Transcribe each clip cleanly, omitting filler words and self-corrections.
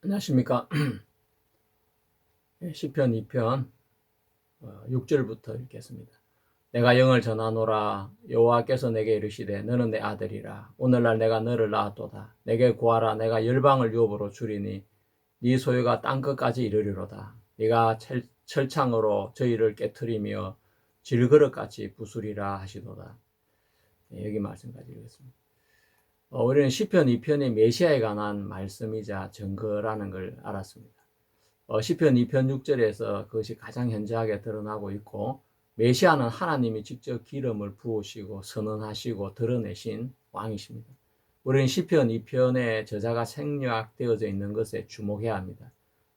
안녕하십니까. 시편 2편 6절부터 읽겠습니다. 내가 영을 전하노라. 여호와께서 내게 이르시되 너는 내 아들이라. 오늘날 내가 너를 낳았도다. 내게 구하라. 내가 열방을 유업으로 주리니 네 소유가 땅끝까지 이르리로다. 네가 철창으로 저희를 깨트리며 질그릇같이 부수리라 하시도다. 여기 말씀까지 읽겠습니다. 우리는 시편 2편이 메시아에 관한 말씀이자 증거라는 걸 알았습니다. 시편 2편 6절에서 그것이 가장 현저하게 드러나고 있고, 메시아는 하나님이 직접 기름을 부으시고 선언하시고 드러내신 왕이십니다. 우리는 시편 2편의 저자가 생략되어져 있는 것에 주목해야 합니다.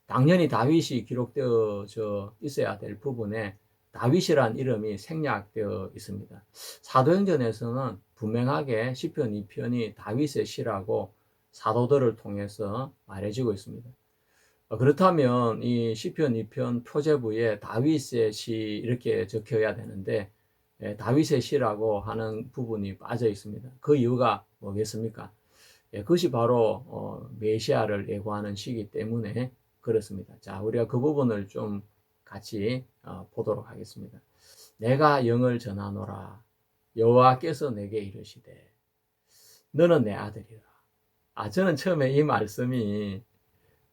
당연히 다윗이 기록되어져 있어야 될 부분에 다윗이란 이름이 생략되어 있습니다. 사도행전에서는 분명하게 시편 2편이 다윗의 시라고 사도들을 통해서 말해지고 있습니다. 그렇다면 이 시편 2편 표제부에 다윗의 시 이렇게 적혀야 되는데 다윗의 시라고 하는 부분이 빠져 있습니다. 그 이유가 뭐겠습니까? 그것이 바로 메시아를 예고하는 시이기 때문에 그렇습니다. 자, 우리가 그 부분을 좀 같이 보도록 하겠습니다. 내가 영을 전하노라. 여호와께서 내게 이르시되 너는 내 아들이라. 저는 처음에 이 말씀이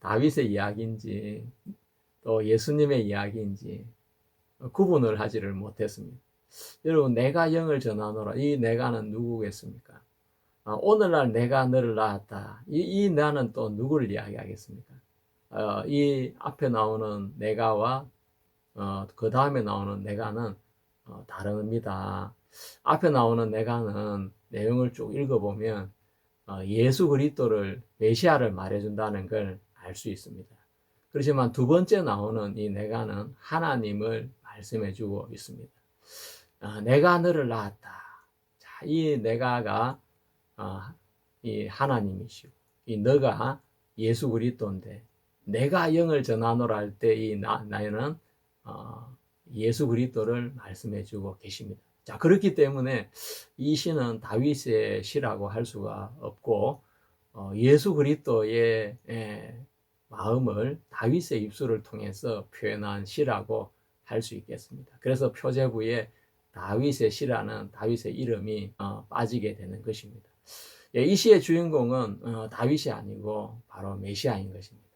다윗의 이야기인지 또 예수님의 이야기인지 구분을 하지를 못했습니다. 여러분, 내가 영을 전하노라. 이 내가는 누구겠습니까? 오늘날 내가 너를 낳았다. 이 나는 또 누구를 이야기하겠습니까? 이 앞에 나오는 내가와 그 다음에 나오는 내가는 다릅니다. 앞에 나오는 내가는 내용을 쭉 읽어보면 예수 그리스도를 메시아를 말해준다는 걸 알 수 있습니다. 그렇지만 두 번째 나오는 이 내가는 하나님을 말씀해주고 있습니다. 내가 너를 낳았다. 자, 이 내가가 이 하나님이시고 이 너가 예수 그리스도인데 내가 영을 전하노라 할 때 이 나는 예수 그리스도를 말씀해주고 계십니다. 자, 그렇기 때문에 이 시는 다윗의 시라고 할 수가 없고 예수 그리스도의 마음을 다윗의 입술을 통해서 표현한 시라고 할 수 있겠습니다. 그래서 표제부에 다윗의 시라는 다윗의 이름이 빠지게 되는 것입니다. 이 시의 주인공은 다윗이 아니고 바로 메시아인 것입니다.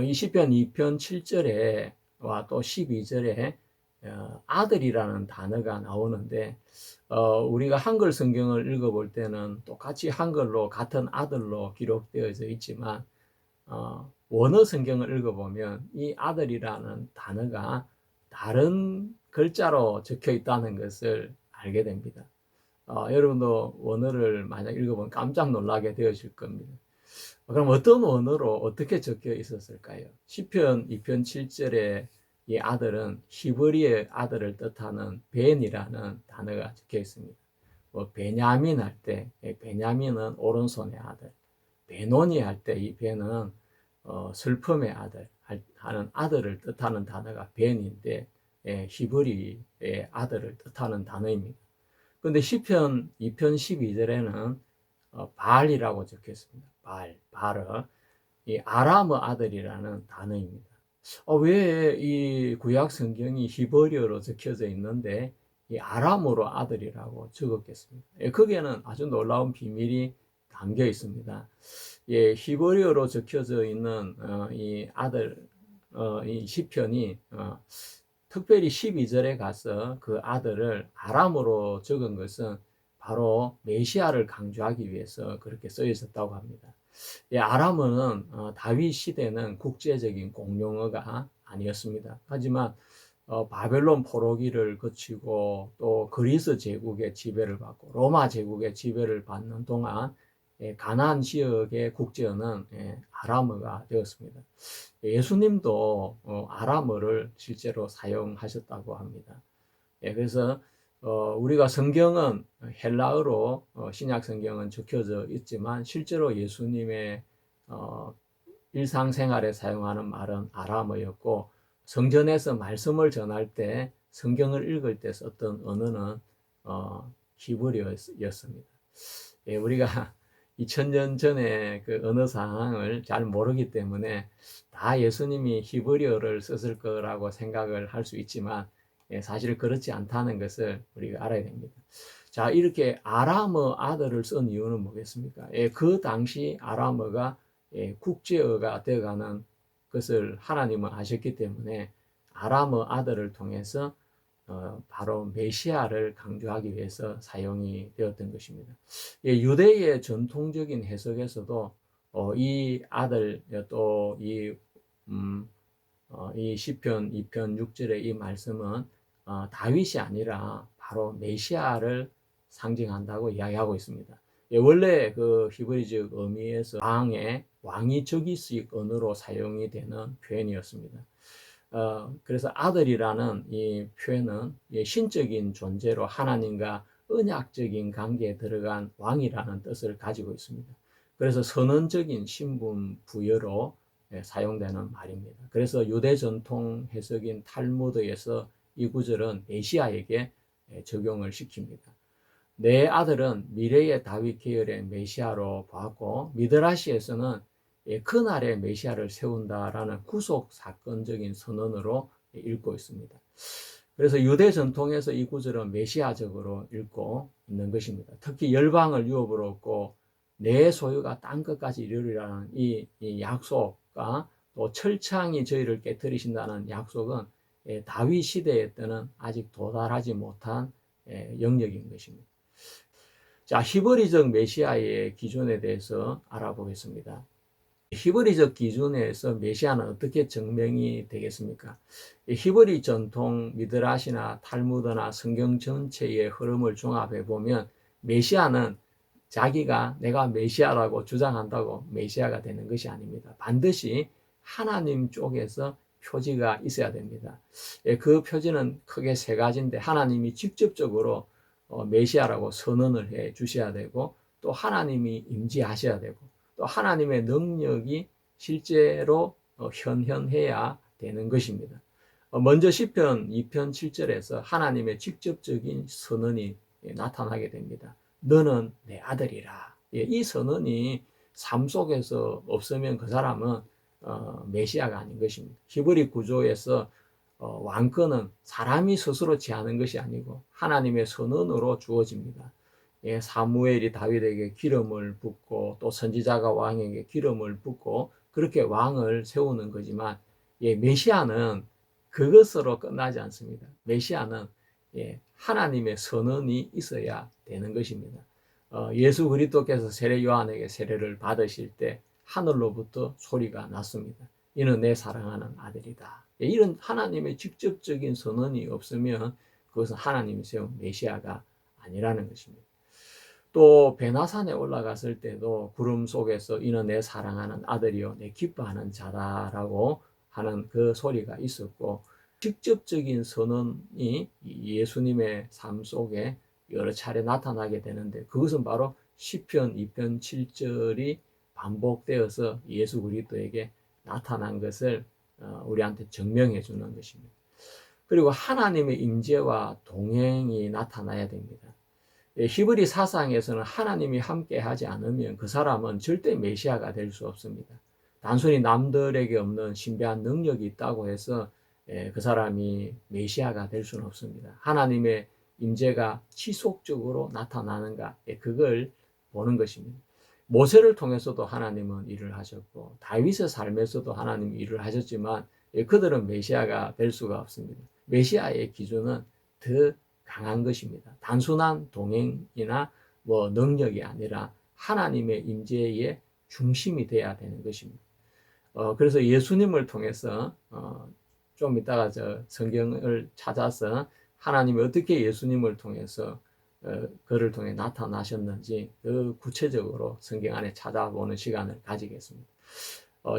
이 시편 2편 7절에와 또 12절에 아들이라는 단어가 나오는데 우리가 한글 성경을 읽어볼 때는 똑같이 한글로 같은 아들로 기록되어져 있지만 원어 성경을 읽어보면 이 아들이라는 단어가 다른 글자로 적혀 있다는 것을 알게 됩니다. 여러분도 원어를 만약 읽어보면 깜짝 놀라게 되어질 겁니다. 그럼 어떤 원어로 어떻게 적혀 있었을까요? 시편 2편 7절에 이 아들은 히브리의 아들을 뜻하는 벤이라는 단어가 적혀 있습니다. 베냐민 할 때, 베냐민은 오른손의 아들, 베노니 할 때 이 벤은 슬픔의 아들 하는 아들을 뜻하는 단어가 벤인데 히브리의 아들을 뜻하는 단어입니다. 그런데 시편 2편 12절에는 바알이라고 적혀 있습니다. 바알, 이 아람의 아들이라는 단어입니다. 왜 이 구약 성경이 히브리어로 적혀져 있는데 이 아람어로 아들이라고 적었겠습니까? 거기에는 아주 놀라운 비밀이 담겨 있습니다. 히브리어로 적혀져 있는 이 아들, 이 시편이 특별히 12절에 가서 그 아들을 아람어로 적은 것은 바로 메시아를 강조하기 위해서 그렇게 써 있었다고 합니다. 아람어는 다윗 시대는 국제적인 공용어가 아니었습니다. 하지만 바벨론 포로기를 거치고 또 그리스 제국의 지배를 받고 로마 제국의 지배를 받는 동안 가나안 지역의 국제어는 아람어가 되었습니다. 예수님도 아람어를 실제로 사용하셨다고 합니다. 그래서 우리가 성경은 헬라어로 신약 성경은 적혀져 있지만 실제로 예수님의 일상생활에 사용하는 말은 아람어였고 성전에서 말씀을 전할 때 성경을 읽을 때 썼던 언어는 히브리어였습니다. 우리가 2000년 전에 그 언어 상황을 잘 모르기 때문에 다 예수님이 히브리어를 썼을 거라고 생각을 할 수 있지만 사실 그렇지 않다는 것을 우리가 알아야 됩니다. 자, 이렇게 아람어 아들을 쓴 이유는 뭐겠습니까? 그 당시 아람어가 국제어가 되어가는 것을 하나님은 아셨기 때문에 아람어 아들을 통해서 바로 메시아를 강조하기 위해서 사용이 되었던 것입니다. 유대의 전통적인 해석에서도 이 아들 또이 이 시편 2편 6절의 이 말씀은 다윗이 아니라 바로 메시아를 상징한다고 이야기하고 있습니다. 원래 그 히브리적 의미에서 왕이 적이식 언어로 사용이 되는 표현이었습니다. 그래서 아들이라는 이 표현은 신적인 존재로 하나님과 언약적인 관계에 들어간 왕이라는 뜻을 가지고 있습니다. 그래서 선언적인 신분 부여로 사용되는 말입니다. 그래서 유대 전통 해석인 탈무드에서 이 구절은 메시아에게 적용을 시킵니다. 내 아들은 미래의 다윗 계열의 메시아로 보았고 미드라시에서는 그날의 메시아를 세운다라는 구속 사건적인 선언으로 읽고 있습니다. 그래서 유대 전통에서 이 구절은 메시아적으로 읽고 있는 것입니다. 특히 열방을 유업으로 얻고 내 소유가 땅 끝까지 이르리라는 이 약속과 또 철창이 저희를 깨뜨리신다는 약속은 다윗 시대에 때는 아직 도달하지 못한 영역인 것입니다. 자, 히브리적 메시아의 기준에 대해서 알아보겠습니다. 히브리적 기준에서 메시아는 어떻게 증명이 되겠습니까? 히브리 전통 미드라시나 탈무드나 성경 전체의 흐름을 종합해 보면 메시아는 자기가 내가 메시아라고 주장한다고 메시아가 되는 것이 아닙니다. 반드시 하나님 쪽에서 표지가 있어야 됩니다. 그 표지는 크게 세 가지인데 하나님이 직접적으로 메시아라고 선언을 해 주셔야 되고 또 하나님이 임재하셔야 되고 또 하나님의 능력이 실제로 현현해야 되는 것입니다. 먼저 시편 2편 7절에서 하나님의 직접적인 선언이 나타나게 됩니다. 너는 내 아들이라. 이 선언이 삶 속에서 없으면 그 사람은 메시아가 아닌 것입니다. 히브리 구조에서 왕권은 사람이 스스로 취하는 것이 아니고 하나님의 선언으로 주어집니다. 사무엘이 다윗에게 기름을 붓고 또 선지자가 왕에게 기름을 붓고 그렇게 왕을 세우는 거지만 메시아는 그것으로 끝나지 않습니다. 메시아는 하나님의 선언이 있어야 되는 것입니다. 예수 그리스도께서 세례 요한에게 세례를 받으실 때 하늘로부터 소리가 났습니다. 이는 내 사랑하는 아들이다. 이런 하나님의 직접적인 선언이 없으면 그것은 하나님이 세운 메시아가 아니라는 것입니다. 또 베나산에 올라갔을 때도 구름 속에서 이는 내 사랑하는 아들이요 내 기뻐하는 자다라고 하는 그 소리가 있었고 직접적인 선언이 예수님의 삶 속에 여러 차례 나타나게 되는데 그것은 바로 시편 2편 7절이 반복되어서 예수 그리스도에게 나타난 것을 우리한테 증명해 주는 것입니다. 그리고 하나님의 임재와 동행이 나타나야 됩니다. 히브리 사상에서는 하나님이 함께하지 않으면 그 사람은 절대 메시아가 될 수 없습니다. 단순히 남들에게 없는 신비한 능력이 있다고 해서 그 사람이 메시아가 될 수는 없습니다. 하나님의 임재가 지속적으로 나타나는가 그걸 보는 것입니다. 모세를 통해서도 하나님은 일을 하셨고 다윗의 삶에서도 하나님이 일을 하셨지만 그들은 메시아가 될 수가 없습니다. 메시아의 기준은 더 강한 것입니다. 단순한 동행이나 능력이 아니라 하나님의 임재의 중심이 되어야 되는 것입니다. 그래서 예수님을 통해서 좀 이따가 성경을 찾아서 하나님이 어떻게 예수님을 통해서 그를 통해 나타나셨는지 그 구체적으로 성경 안에 찾아보는 시간을 가지겠습니다.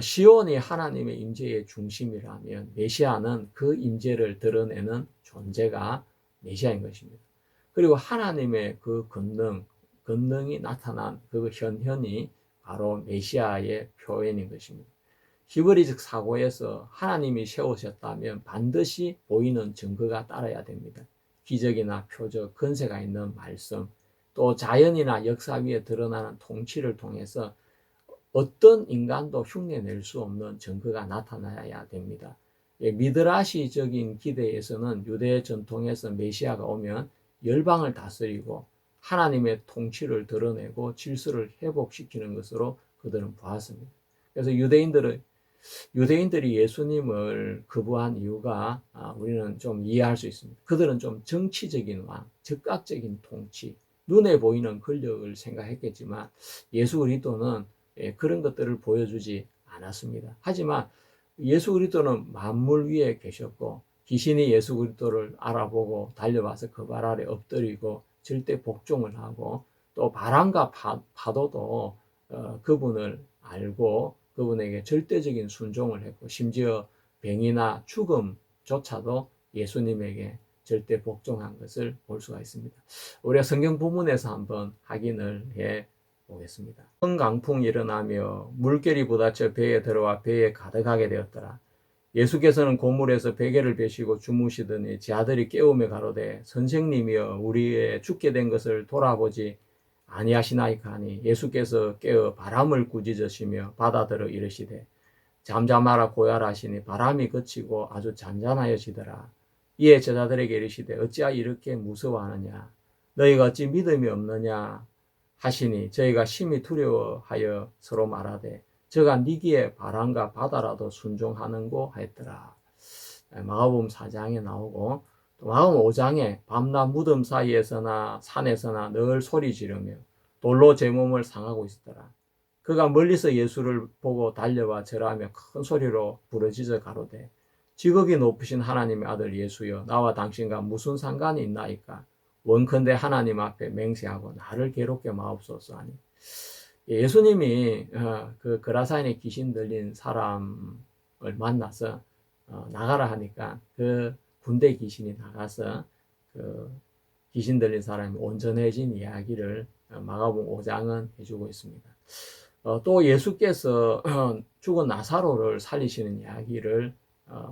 시온이 하나님의 임재의 중심이라면 메시아는 그 임재를 드러내는 존재가 메시아인 것입니다. 그리고 하나님의 그 권능이 나타난 그 현현이 바로 메시아의 표현인 것입니다. 히브리적 사고에서 하나님이 세우셨다면 반드시 보이는 증거가 따라야 됩니다. 기적이나 표적, 권세가 있는 말씀, 또 자연이나 역사 위에 드러나는 통치를 통해서 어떤 인간도 흉내낼 수 없는 증거가 나타나야 됩니다. 미드라시적인 기대에서는 유대 전통에서 메시아가 오면 열방을 다스리고 하나님의 통치를 드러내고 질서를 회복시키는 것으로 그들은 보았습니다. 그래서 유대인들이 예수님을 거부한 이유가 우리는 좀 이해할 수 있습니다. 그들은 좀 정치적인 왕, 즉각적인 통치, 눈에 보이는 권력을 생각했겠지만 예수 그리스도는 그런 것들을 보여주지 않았습니다. 하지만 예수 그리스도는 만물 위에 계셨고 귀신이 예수 그리스도를 알아보고 달려와서 그 발 아래 엎드리고 절대 복종을 하고 또 바람과 파도도 그분을 알고 그분에게 절대적인 순종을 했고 심지어 병이나 죽음조차도 예수님에게 절대 복종한 것을 볼 수가 있습니다. 우리가 성경 부문에서 한번 확인을 해 보겠습니다. 큰 강풍이 일어나며 물결이 부딪혀 배에 들어와 배에 가득하게 되었더라. 예수께서는 고물에서 베개를 베시고 주무시더니 제 아들이 깨우며 가로되 선생님이여 우리의 죽게 된 것을 돌아보지 아니하시나이까 하니 예수께서 깨어 바람을 꾸짖으시며 바다들어 이르시되 잠잠하라 고야라 하시니 바람이 그치고 아주 잔잔하여지더라. 이에 제자들에게 이르시되 어찌하여 이렇게 무서워하느냐 너희가 어찌 믿음이 없느냐 하시니 저희가 심히 두려워하여 서로 말하되 저가 니기에 바람과 바다라도 순종하는고 하였더라. 마가복음 4장에 나오고 또 마가복음 5장에 밤낮 무덤 사이에서나 산에서나 늘 소리 지르며 돌로 제 몸을 상하고 있었더라. 그가 멀리서 예수를 보고 달려와 절하며 큰 소리로 부르짖어 가로되 지극히 높으신 하나님의 아들 예수여 나와 당신과 무슨 상관이 있나이까 원컨대 하나님 앞에 맹세하고 나를 괴롭게 마옵소서 하니 예수님이 그 그라사인에 귀신 들린 사람을 만나서 나가라 하니까 그 군대 귀신이 나가서 그 귀신 들린 사람이 온전해진 이야기를 마가복음 5장은 해주고 있습니다. 또 예수께서 죽은 나사로를 살리시는 이야기를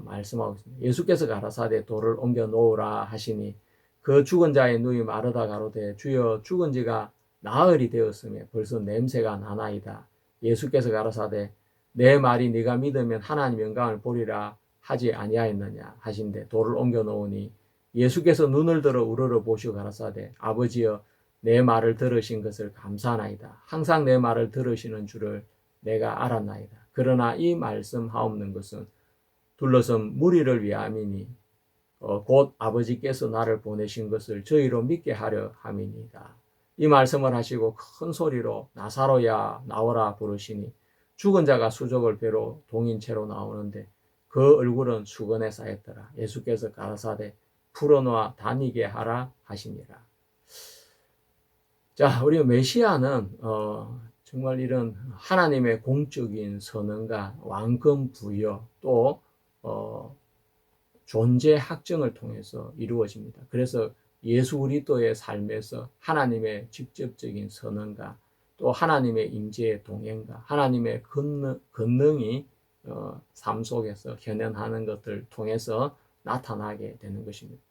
말씀하고 있습니다. 예수께서 가라사대 돌을 옮겨 놓으라 하시니 그 죽은 자의 눈이 마르다 가로되 주여 죽은 지가 나흘이 되었으며 벌써 냄새가 나나이다. 예수께서 가라사대 내 말이 네가 믿으면 하나님 영광을 보리라 하지 아니하였느냐 하신대 돌을 옮겨 놓으니 예수께서 눈을 들어 우러러 보시고 가라사대 아버지여 내 말을 들으신 것을 감사하나이다. 항상 내 말을 들으시는 줄을 내가 알았나이다. 그러나 이 말씀하옵는 것은 둘러선 무리를 위함이니 곧 아버지께서 나를 보내신 것을 저희로 믿게 하려 함이니이다. 이 말씀을 하시고 큰 소리로 나사로야 나오라 부르시니 죽은 자가 수족을 배로 동인 채로 나오는데 그 얼굴은 수건에 쌓였더라. 예수께서 가라사대 풀어놓아 다니게 하라 하시니라. 자, 우리 메시아는 정말 이런 하나님의 공적인 선언과 왕권 부여 또 존재 확정을 통해서 이루어집니다. 그래서 예수 그리스도의 삶에서 하나님의 직접적인 선언과 또 하나님의 임재의 동행과 하나님의 권능이 삶 속에서 현현하는 것을 통해서 나타나게 되는 것입니다.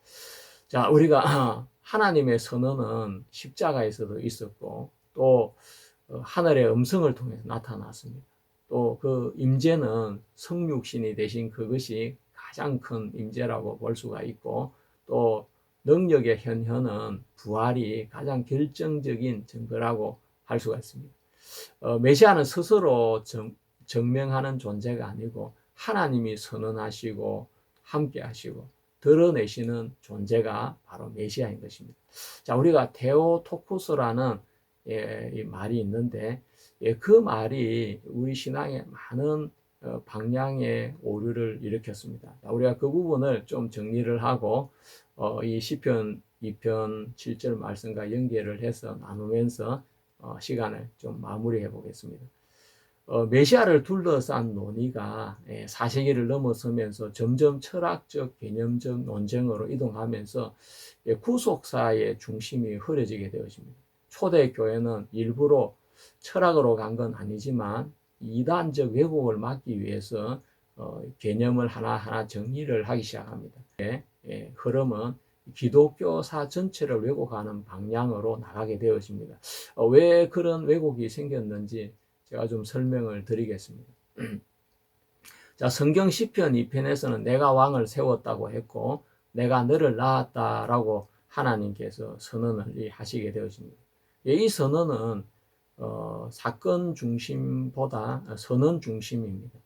자, 우리가 하나님의 선언은 십자가에서도 있었고 또 하늘의 음성을 통해서 나타났습니다. 또 그 임재는 성육신이 되신 그것이 가장 큰 임재라고 볼 수가 있고 또 능력의 현현은 부활이 가장 결정적인 증거라고 할 수가 있습니다. 메시아는 스스로 증명하는 존재가 아니고 하나님이 선언하시고 함께 하시고 드러내시는 존재가 바로 메시아인 것입니다. 자, 우리가 테오토쿠스라는 이 말이 있는데 그 말이 우리 신앙에 많은 방향의 오류를 일으켰습니다. 우리가 그 부분을 좀 정리를 하고 이 시편 2편 7절 말씀과 연결을 해서 나누면서 시간을 좀 마무리해 보겠습니다. 메시아를 둘러싼 논의가 4세기를 넘어서면서 점점 철학적, 개념적 논쟁으로 이동하면서 구속사의 중심이 흐려지게 되어집니다. 초대 교회는 일부러 철학으로 간 건 아니지만 이단적 왜곡을 막기 위해서 개념을 하나하나 정리를 하기 시작합니다. 흐름은 기독교사 전체를 왜곡하는 방향으로 나가게 되어집니다. 왜 그런 왜곡이 생겼는지 제가 좀 설명을 드리겠습니다. 자, 성경 시편 2편에서는 내가 왕을 세웠다고 했고 내가 너를 낳았다라고 하나님께서 선언을 하시게 되어집니다. 이 선언은 사건 중심보다 선언 중심입니다.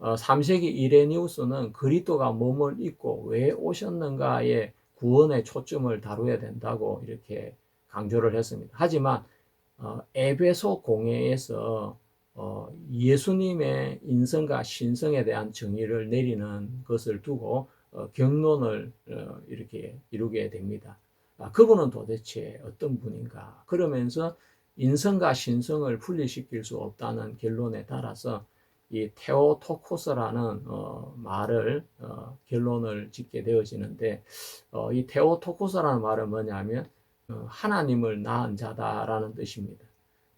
3세기 이레니우스는 그리스도가 몸을 입고 왜 오셨는가의 구원의 초점을 다루어야 된다고 이렇게 강조를 했습니다. 하지만 에베소 공회에서 예수님의 인성과 신성에 대한 정의를 내리는 것을 두고 경론을 이렇게 이루게 됩니다. 그분은 도대체 어떤 분인가? 그러면서 인성과 신성을 분리시킬 수 없다는 결론에 따라서 이 테오토코스라는 말을 결론을 짓게 되어지는데 이 테오토코스라는 말은 뭐냐면 하나님을 낳은 자다라는 뜻입니다.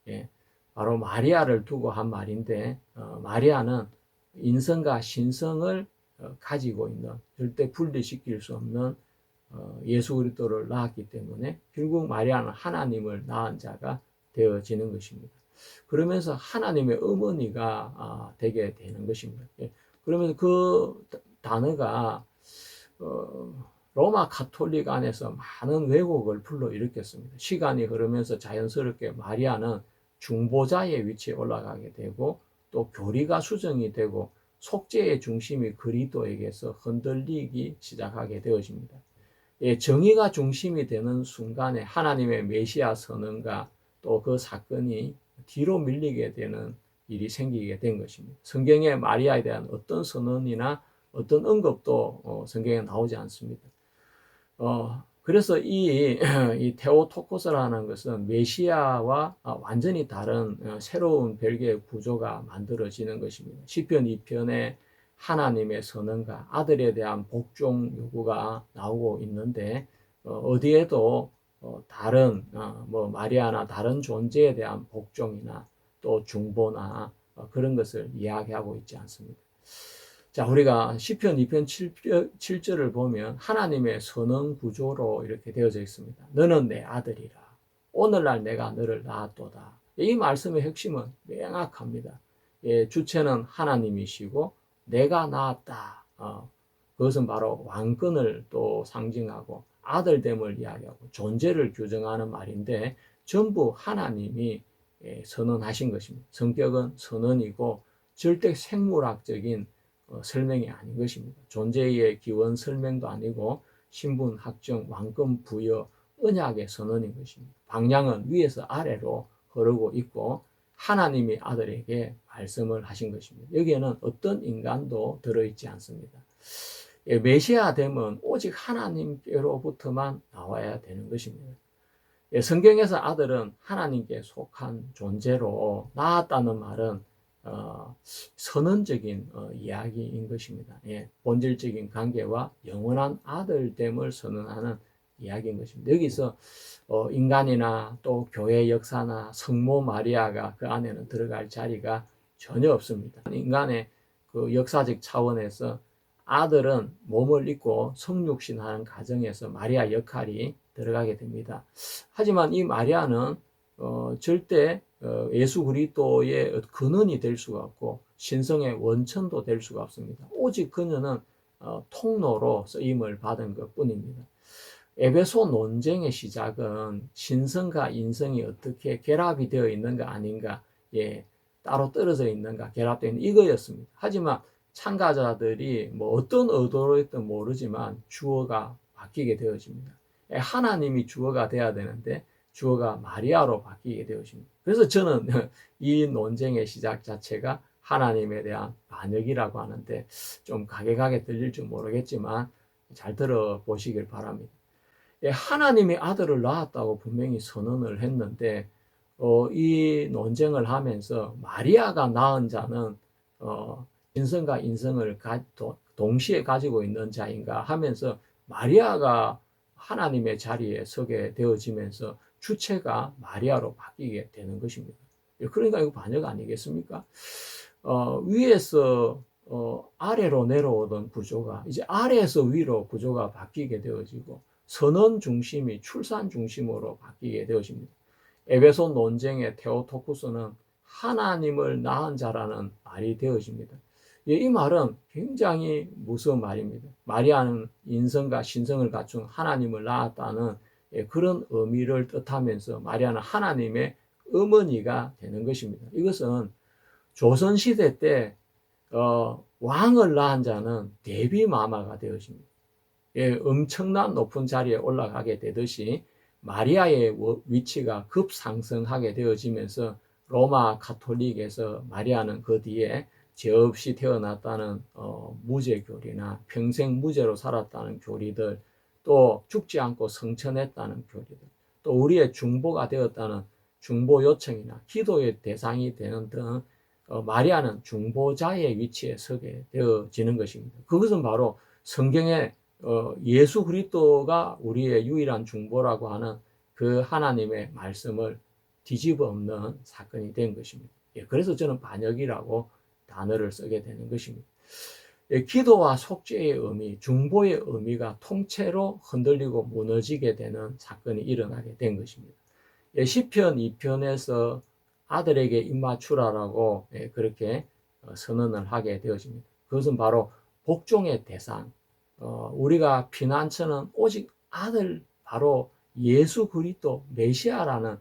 예, 바로 마리아를 두고 한 말인데 마리아는 인성과 신성을 가지고 있는 절대 분리시킬 수 없는 예수 그리스도를 낳았기 때문에 결국 마리아는 하나님을 낳은 자가 되어지는 것입니다. 그러면서 하나님의 어머니가 되게 되는 것입니다. 예, 그러면서 그 단어가 로마 가톨릭 안에서 많은 왜곡을 불러일으켰습니다. 시간이 흐르면서 자연스럽게 마리아는 중보자의 위치에 올라가게 되고 또 교리가 수정이 되고 속죄의 중심이 그리스도에게서 흔들리기 시작하게 되어집니다. 예, 정의가 중심이 되는 순간에 하나님의 메시아 선언과 또 그 사건이 뒤로 밀리게 되는 일이 생기게 된 것입니다. 성경에 마리아에 대한 어떤 선언이나 어떤 언급도 성경에 나오지 않습니다. 그래서 이 테오토코스라는 것은 메시아와 완전히 다른 새로운 별개의 구조가 만들어지는 것입니다. 시편 2편에 하나님의 선언과 아들에 대한 복종 요구가 나오고 있는데 어디에도 다른 뭐 마리아나 다른 존재에 대한 복종이나 또 중보나 그런 것을 이야기하고 있지 않습니다. 자, 우리가 시편 2편 7절을 보면 하나님의 선언 구조로 이렇게 되어져 있습니다. 너는 내 아들이라. 오늘날 내가 너를 낳았도다. 이 말씀의 핵심은 명확합니다. 예, 주체는 하나님이시고 내가 낳았다. 그것은 바로 왕권을 또 상징하고 아들됨을 이야기하고 존재를 규정하는 말인데 전부 하나님이 선언하신 것입니다. 성격은 선언이고 절대 생물학적인 설명이 아닌 것입니다. 존재의 기원 설명도 아니고 신분 확정, 왕권 부여, 언약의 선언인 것입니다. 방향은 위에서 아래로 흐르고 있고 하나님이 아들에게 말씀을 하신 것입니다. 여기에는 어떤 인간도 들어있지 않습니다. 메시아 됨은 오직 하나님께로부터만 나와야 되는 것입니다. 성경에서 아들은 하나님께 속한 존재로 나았다는 말은 선언적인 이야기인 것입니다. 예, 본질적인 관계와 영원한 아들됨을 선언하는 이야기인 것입니다. 여기서 인간이나 또 교회 역사나 성모 마리아가 그 안에는 들어갈 자리가 전혀 없습니다. 인간의 그 역사적 차원에서 아들은 몸을 입고 성육신하는 과정에서 마리아 역할이 들어가게 됩니다. 하지만 이 마리아는 절대 예수 그리스도의 근원이 될 수가 없고 신성의 원천도 될 수가 없습니다. 오직 그녀는 통로로 쓰임을 받은 것뿐입니다. 에베소 논쟁의 시작은 신성과 인성이 어떻게 결합이 되어 있는가 아닌가, 따로 떨어져 있는가 결합되어 있는 이거였습니다. 하지만 참가자들이 뭐 어떤 의도로 했든 모르지만 주어가 바뀌게 되어집니다. 하나님이 주어가 돼야 되는데 주어가 마리아로 바뀌게 되어집니다. 그래서 저는 이 논쟁의 시작 자체가 하나님에 대한 반역이라고 하는데 좀 가격하게 들릴지 모르겠지만 잘 들어보시길 바랍니다. 하나님이 아들을 낳았다고 분명히 선언을 했는데 이 논쟁을 하면서 마리아가 낳은 자는 신성과 인성을 동시에 가지고 있는 자인가 하면서 마리아가 하나님의 자리에 서게 되어지면서 주체가 마리아로 바뀌게 되는 것입니다. 그러니까 이거 반역 아니겠습니까? 위에서 아래로 내려오던 구조가 이제 아래에서 위로 구조가 바뀌게 되어지고 선언 중심이 출산 중심으로 바뀌게 되어집니다. 에베소 논쟁의 테오토쿠스는 하나님을 낳은 자라는 말이 되어집니다. 이 말은 굉장히 무서운 말입니다. 마리아는 인성과 신성을 갖춘 하나님을 낳았다는 그런 의미를 뜻하면서 마리아는 하나님의 어머니가 되는 것입니다. 이것은 조선시대 때 왕을 낳은 자는 대비마마가 되어집니다. 엄청난 높은 자리에 올라가게 되듯이 마리아의 위치가 급상승하게 되어지면서 로마 가톨릭에서 마리아는 그 뒤에 죄 없이 태어났다는 무죄 교리나 평생 무죄로 살았다는 교리들, 또 죽지 않고 성천했다는 교리들, 또 우리의 중보가 되었다는 중보 요청이나 기도의 대상이 되는 등 마리아는 중보자의 위치에 서게 되어지는 것입니다. 그것은 바로 성경에 예수 그리스도가 우리의 유일한 중보라고 하는 그 하나님의 말씀을 뒤집어 엎는 사건이 된 것입니다. 그래서 저는 반역이라고 단어를 쓰게 되는 것입니다. 기도와 속죄의 의미, 중보의 의미가 통째로 흔들리고 무너지게 되는 사건이 일어나게 된 것입니다. 시편 2편에서 아들에게 입맞추라라고 그렇게 선언을 하게 되어집니다. 그것은 바로 복종의 대상, 우리가 피난처는 오직 아들, 바로 예수 그리스도 메시아라는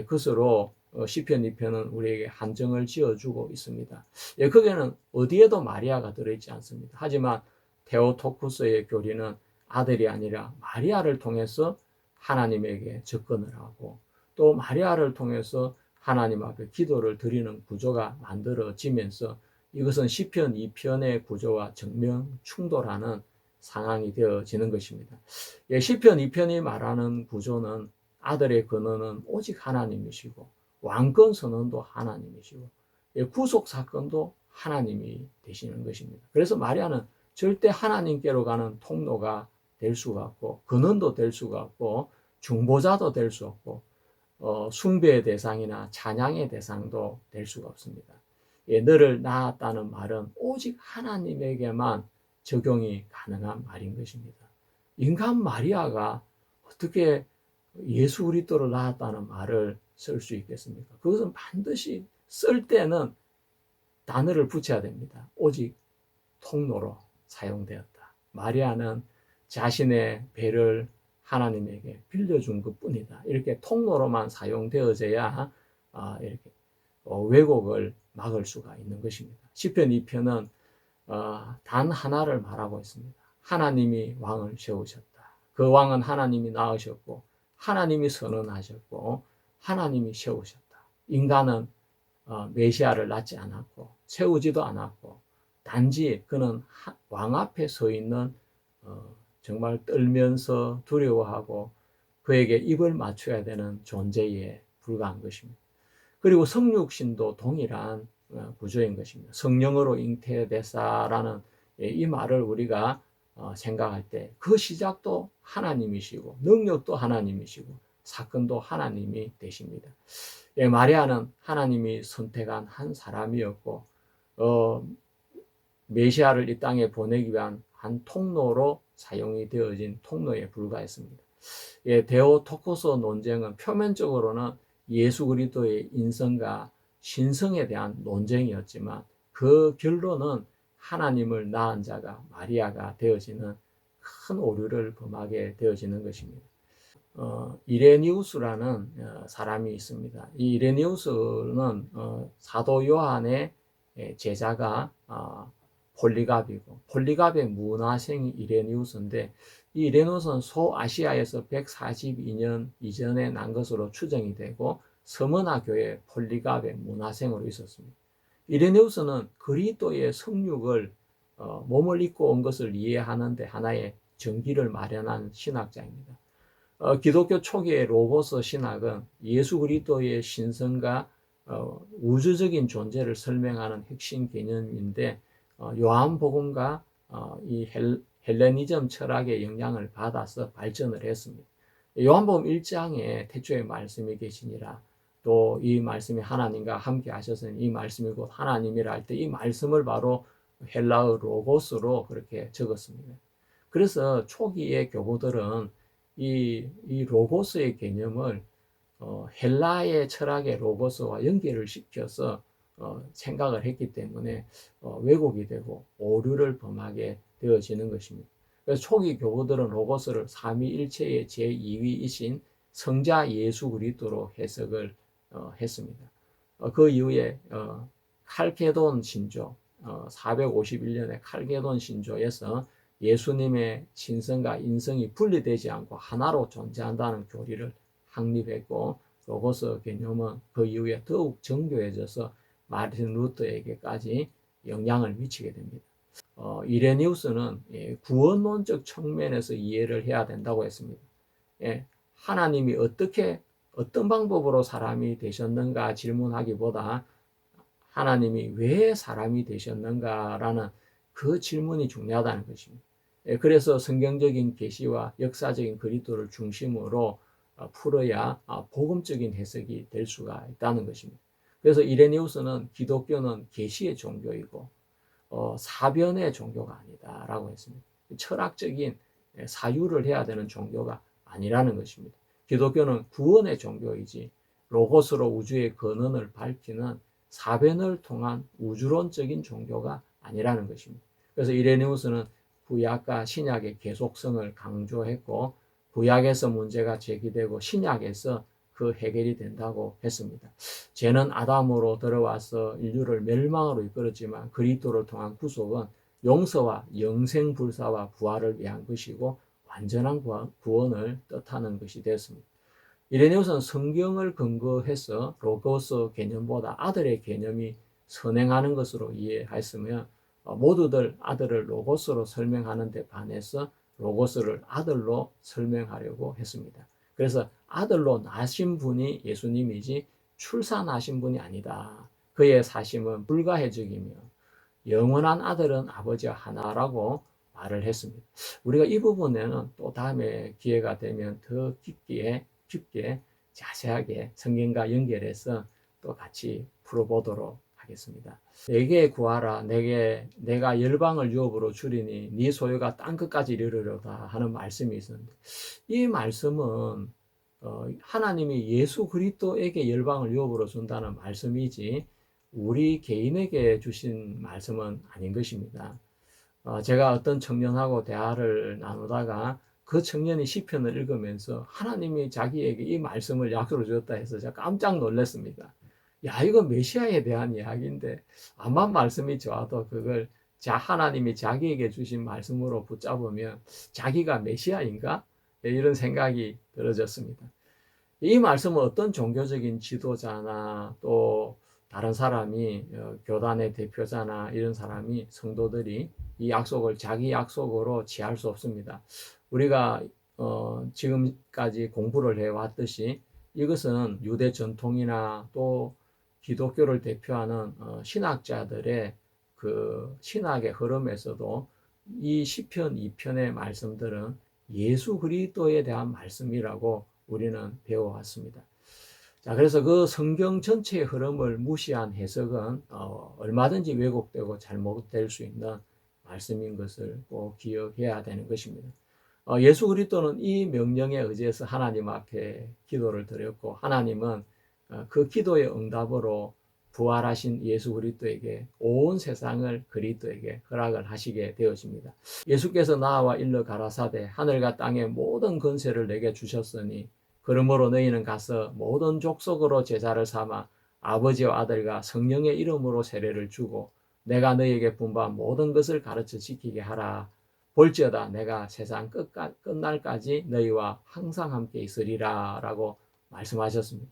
것으로 시편 2편은 우리에게 한정을 지어주고 있습니다. 거기에는 어디에도 마리아가 들어있지 않습니다. 하지만 테오토쿠스의 교리는 아들이 아니라 마리아를 통해서 하나님에게 접근을 하고, 또 마리아를 통해서 하나님 앞에 기도를 드리는 구조가 만들어지면서 이것은 시편 2편의 구조와 정면 충돌하는 상황이 되어지는 것입니다. 시편 2편이 말하는 구조는 아들의 근원은 오직 하나님이시고, 왕권 선언도 하나님이시고, 구속 사건도 하나님이 되시는 것입니다. 그래서 마리아는 절대 하나님께로 가는 통로가 될 수가 없고, 근원도 될 수가 없고, 중보자도 될 수 없고, 숭배의 대상이나 찬양의 대상도 될 수가 없습니다. 너를 낳았다는 말은 오직 하나님에게만 적용이 가능한 말인 것입니다. 인간 마리아가 어떻게 예수 그리스도를 낳았다는 말을 쓸 수 있겠습니까? 그것은 반드시 쓸 때는 단어를 붙여야 됩니다. 오직 통로로 사용되었다. 마리아는 자신의 배를 하나님에게 빌려준 것 뿐이다. 이렇게 통로로만 사용되어져야 이렇게 왜곡을 막을 수가 있는 것입니다. 시편 2편은 단 하나를 말하고 있습니다. 하나님이 왕을 세우셨다. 그 왕은 하나님이 낳으셨고, 하나님이 선언하셨고, 하나님이 세우셨다. 인간은 메시아를 낳지 않았고 세우지도 않았고, 단지 그는 왕 앞에 서 있는 정말 떨면서 두려워하고 그에게 입을 맞춰야 되는 존재에 불과한 것입니다. 그리고 성육신도 동일한 구조인 것입니다. 성령으로 잉태되사라는 이 말을 우리가 생각할 때 그 시작도 하나님이시고 능력도 하나님이시고 사건도 하나님이 되십니다. 마리아는 하나님이 선택한 한 사람이었고 메시아를 이 땅에 보내기 위한 한 통로로 사용이 되어진 통로에 불과했습니다. 데오토쿠스 논쟁은 표면적으로는 예수 그리스도의 인성과 신성에 대한 논쟁이었지만 그 결론은 하나님을 낳은 자가 마리아가 되어지는 큰 오류를 범하게 되어지는 것입니다. 이레니우스라는 사람이 있습니다. 이 이레니우스는 사도 요한의 제자가 폴리갑이고, 폴리갑의 문화생이 이레니우스인데, 이 이레니우스는 소아시아에서 142년 이전에 난 것으로 추정이 되고 서머나 교회 폴리갑의 문화생으로 있었습니다. 이레니우스는 그리스도의 성육을 몸을 입고 온 것을 이해하는 데 하나의 전기를 마련한 신학자입니다. 기독교 초기의 로고스 신학은 예수 그리스도의 신성과 우주적인 존재를 설명하는 핵심 개념인데, 요한복음과 이 헬레니즘 철학의 영향을 받아서 발전을 했습니다. 요한복음 1장에 태초에 말씀이 계시니라, 또 이 말씀이 하나님과 함께 하셨으니 이 말씀이 곧 하나님이라 할 때 이 말씀을 바로 헬라어 로고스로 그렇게 적었습니다. 그래서 초기의 교부들은 이 로고스의 개념을 헬라의 철학의 로고스와 연결을 시켜서 생각을 했기 때문에 왜곡이 되고 오류를 범하게 되어지는 것입니다. 그래서 초기 교부들은 로고스를 삼위일체의 제2위이신 성자 예수 그리스도로 해석을 했습니다. 그 이후에 칼케돈 신조 451년에 칼케돈 신조에서 예수님의 신성과 인성이 분리되지 않고 하나로 존재한다는 교리를 확립했고, 로고스 개념은 그 이후에 더욱 정교해져서 마르틴 루터에게까지 영향을 미치게 됩니다. 이레니우스는 구원론적 측면에서 이해를 해야 된다고 했습니다. 하나님이 어떤 방법으로 사람이 되셨는가 질문하기보다 하나님이 왜 사람이 되셨는가라는 그 질문이 중요하다는 것입니다. 그래서 성경적인 계시와 역사적인 그리스도를 중심으로 풀어야 복음적인 해석이 될 수가 있다는 것입니다. 그래서 이레니우스는 기독교는 계시의 종교이고 사변의 종교가 아니다라고 했습니다. 철학적인 사유를 해야 되는 종교가 아니라는 것입니다. 기독교는 구원의 종교이지 로고스로 우주의 근원을 밝히는 사변을 통한 우주론적인 종교가 아니라는 것입니다. 그래서 이레니우스는 구약과 신약의 계속성을 강조했고, 구약에서 문제가 제기되고 신약에서 그 해결이 된다고 했습니다. 죄는 아담으로 들어와서 인류를 멸망으로 이끌었지만 그리스도를 통한 구속은 용서와 영생불사와 부활을 위한 것이고 완전한 구원을 뜻하는 것이 되었습니다. 이레니우스는 성경을 근거해서 로고스 개념보다 아들의 개념이 선행하는 것으로 이해했으며, 모두들 아들을 로고스로 설명하는 데 반해서 로고스를 아들로 설명하려고 했습니다. 그래서 아들로 나신 분이 예수님이지 출산하신 분이 아니다. 그의 사심은 불가해적이며 영원한 아들은 아버지와 하나라고 말을 했습니다. 우리가 이 부분에는 또 다음에 기회가 되면 더 깊게 자세하게 성경과 연결해서 또 같이 풀어보도록 하겠습니다. 내게 구하라. 내가 열방을 유업으로 주리니 네 소유가 땅 끝까지 이르리로다 하는 말씀이 있었는데, 이 말씀은 하나님이 예수 그리스도에게 열방을 유업으로 준다는 말씀이지 우리 개인에게 주신 말씀은 아닌 것입니다. 제가 어떤 청년하고 대화를 나누다가 그 청년이 시편을 읽으면서 하나님이 자기에게 이 말씀을 약속을 주었다 해서 제가 깜짝 놀랐습니다. 야, 이거 메시아에 대한 이야기인데 암만 말씀이 좋아도 그걸 하나님이 자기에게 주신 말씀으로 붙잡으면 자기가 메시아인가? 이런 생각이 들어졌습니다. 이 말씀은 어떤 종교적인 지도자나 또 다른 사람이 교단의 대표자나 이런 사람이 성도들이 이 약속을 자기 약속으로 취할 수 없습니다. 우리가 지금까지 공부를 해왔듯이 이것은 유대 전통이나 또 기독교를 대표하는 신학자들의 그 신학의 흐름에서도 이 시편 2편의 말씀들은 예수 그리스도에 대한 말씀이라고 우리는 배워왔습니다. 자, 그래서 그 성경 전체의 흐름을 무시한 해석은 얼마든지 왜곡되고 잘못될 수 있는 말씀인 것을 꼭 기억해야 되는 것입니다. 예수 그리스도는 이 명령에 의지해서 하나님 앞에 기도를 드렸고, 하나님은 그 기도의 응답으로 부활하신 예수 그리스도에게 온 세상을 그리스도에게 허락을 하시게 되어집니다. 예수께서 나와 일러 가라사대 하늘과 땅의 모든 권세를 내게 주셨으니 그러므로 너희는 가서 모든 족속으로 제자를 삼아 아버지와 아들과 성령의 이름으로 세례를 주고 내가 너희에게 분부한 모든 것을 가르쳐 지키게 하라. 볼지어다 내가 세상 끝날까지 너희와 항상 함께 있으리라 라고 말씀하셨습니다.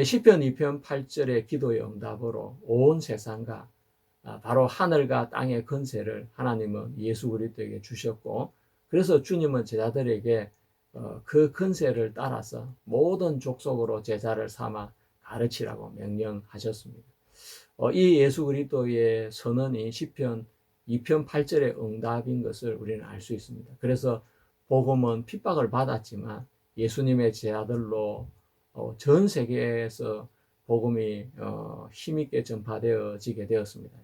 시편 2편 8절의 기도의 응답으로 온 세상과 바로 하늘과 땅의 권세를 하나님은 예수 그리스도에게 주셨고, 그래서 주님은 제자들에게 그 권세를 따라서 모든 족속으로 제자를 삼아 가르치라고 명령하셨습니다. 이 예수 그리스도의 선언이 시편 2편 8절의 응답인 것을 우리는 알 수 있습니다. 그래서 복음은 핍박을 받았지만 예수님의 제자들로 전 세계에서 복음이 힘있게 전파되어지게 되었습니다.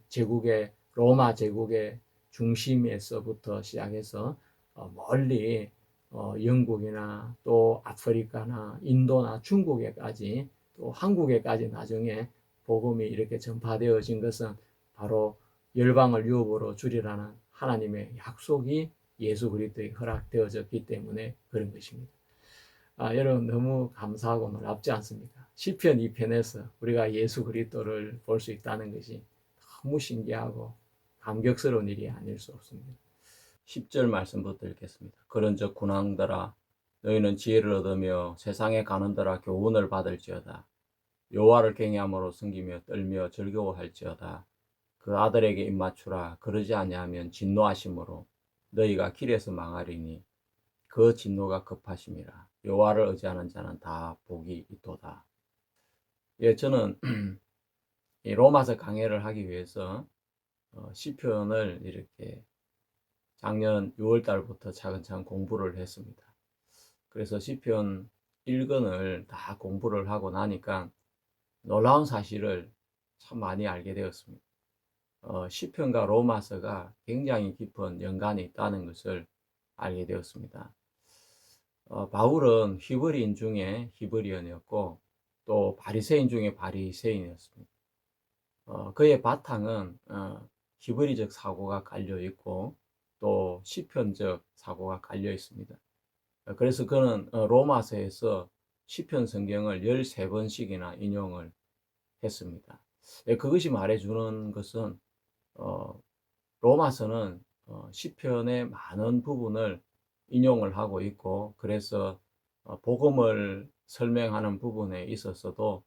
로마 제국의 중심에서부터 시작해서 멀리 영국이나 또 아프리카나 인도나 중국에까지 또 한국에까지 나중에 복음이 이렇게 전파되어진 것은 바로 열방을 유업으로 주리라는 하나님의 약속이 예수 그리스도에 허락되어졌기 때문에 그런 것입니다. 여러분 너무 감사하고 놀랍지 않습니까? 시편 2편에서 우리가 예수 그리스도를 볼 수 있다는 것이 너무 신기하고 감격스러운 일이 아닐 수 없습니다. 10절 말씀부터 읽겠습니다. 그런즉 군왕들아 너희는 지혜를 얻으며 세상에 가는들아 교훈을 받을지어다. 여호와를 경외함으로 섬기며 떨며 즐거워할지어다. 그 아들에게 입맞추라. 그러지 아니하면 진노하심으로 너희가 길에서 망하리니 그 진노가 급하심이라. 여호와를 의지하는 자는 다 복이 있도다. 예, 저는 이 로마서 강해를 하기 위해서 시편을 이렇게 작년 6월 달부터 차근차근 공부를 했습니다. 그래서 시편 1권을 다 공부를 하고 나니까 놀라운 사실을 참 많이 알게 되었습니다. 시편과 로마서가 굉장히 깊은 연관이 있다는 것을 알게 되었습니다. 바울은 히브리인 중에 히브리언이었고 또 바리새인 중에 바리새인이었습니다. 그의 바탕은 히브리적 사고가 깔려 있고 또 시편적 사고가 깔려 있습니다. 그래서 그는 로마서에서 시편 성경을 13번씩이나 인용을 했습니다. 그것이 말해주는 것은 로마서는 시편의 많은 부분을 인용을 하고 있고 그래서 복음을 설명하는 부분에 있어서도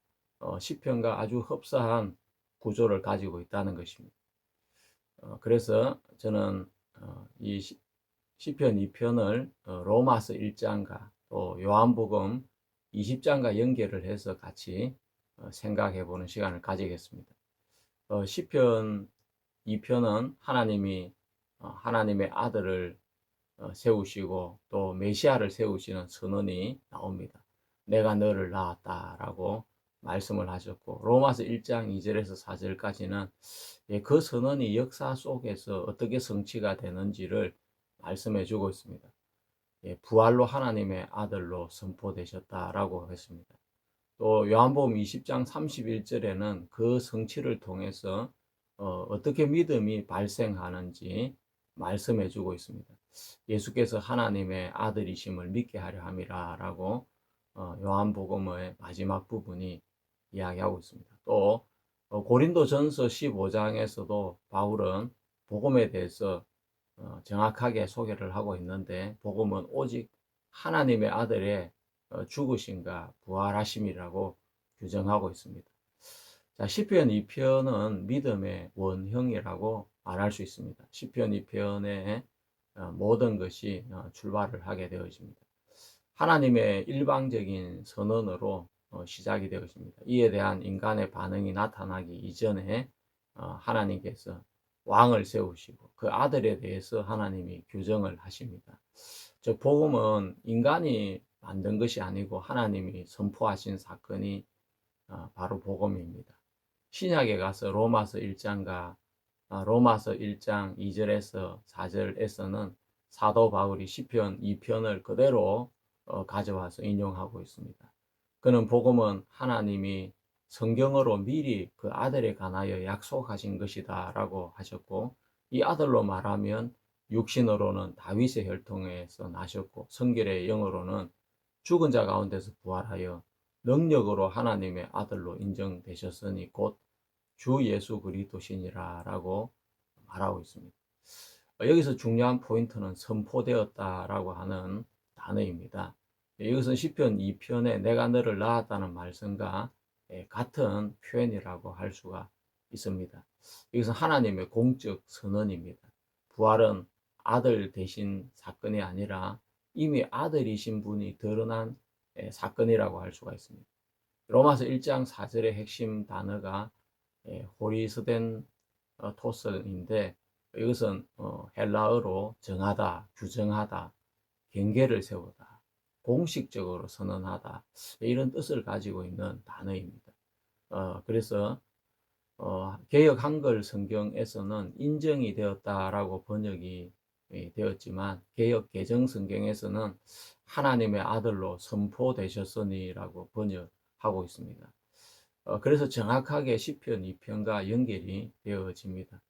시편과 아주 흡사한 구조를 가지고 있다는 것입니다. 그래서 저는 이 시편 2편을 로마서 1장과 또 요한복음 20장과 연결을 해서 같이 생각해 보는 시간을 가지겠습니다. 시편 2편은 하나님이 하나님의 아들을 세우시고 또 메시아를 세우시는 선언이 나옵니다. 내가 너를 낳았다라고 말씀을 하셨고 로마서 1장 2절에서 4절까지는 그 선언이 역사 속에서 어떻게 성취가 되는지를 말씀해 주고 있습니다. 부활로 하나님의 아들로 선포되셨다라고 했습니다. 또 요한복음 20장 31절에는 그 성취를 통해서 어떻게 믿음이 발생하는지 말씀해 주고 있습니다. 예수께서 하나님의 아들이심을 믿게 하려 함이라 라고 요한복음의 마지막 부분이 이야기하고 있습니다. 또 고린도전서 15장에서도 바울은 복음에 대해서 정확하게 소개를 하고 있는데 복음은 오직 하나님의 아들의 죽으심과 부활하심이라고 규정하고 있습니다. 자, 시편 2편은 믿음의 원형이라고 말할 수 있습니다. 시편 2편의 모든 것이 출발을 하게 되어집니다. 하나님의 일방적인 선언으로 시작이 되어집니다. 이에 대한 인간의 반응이 나타나기 이전에 하나님께서 왕을 세우시고 그 아들에 대해서 하나님이 규정을 하십니다. 즉 복음은 인간이 만든 것이 아니고 하나님이 선포하신 사건이 바로 복음입니다. 신약에 가서 로마서 1장과 로마서 1장 2절에서 4절에서는 사도 바울이 시편 2편을 그대로 가져와서 인용하고 있습니다. 그는 복음은 하나님이 성경으로 미리 그 아들에 관하여 약속하신 것이다 라고 하셨고 이 아들로 말하면 육신으로는 다윗의 혈통에서 나셨고 성결의 영으로는 죽은 자 가운데서 부활하여 능력으로 하나님의 아들로 인정되셨으니 곧 주 예수 그리스도시니라 라고 말하고 있습니다. 여기서 중요한 포인트는 선포되었다라고 하는 단어입니다. 이것은 시편 2편에 내가 너를 낳았다는 말씀과 같은 표현이라고 할 수가 있습니다. 이것은 하나님의 공적 선언입니다. 부활은 아들 되신 사건이 아니라 이미 아들이신 분이 드러난 사건이라고 할 수가 있습니다. 로마서 1장 4절의 핵심 단어가 호리스덴 토스인데 이것은 헬라어로 정하다, 규정하다, 경계를 세우다, 공식적으로 선언하다 이런 뜻을 가지고 있는 단어입니다. 그래서 개역 한글 성경에서는 인정이 되었다라고 번역이 되었지만 개역 개정 성경에서는 하나님의 아들로 선포되셨으니라고 번역하고 있습니다. 그래서 정확하게 시편 2편과 연결이 되어집니다.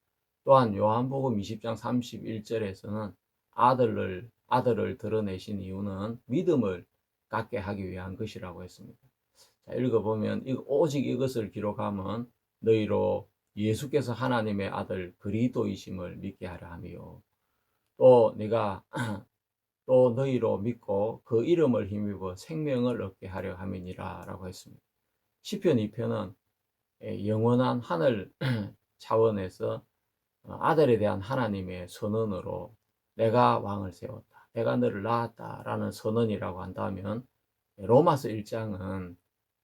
또한 요한복음 20장 31절에서는 아들을 드러내신 이유는 믿음을 갖게 하기 위한 것이라고 했습니다. 자, 읽어보면 오직 이것을 기록하면 너희로 예수께서 하나님의 아들 그리스도이심을 믿게 하려 함이요. 또 네가 또 너희로 믿고 그 이름을 힘입어 생명을 얻게 하려 함이니라 라고 했습니다. 시편 2편은 영원한 하늘 차원에서 아들에 대한 하나님의 선언으로 내가 왕을 세웠다, 내가 너를 낳았다 라는 선언이라고 한다면, 로마서 1장은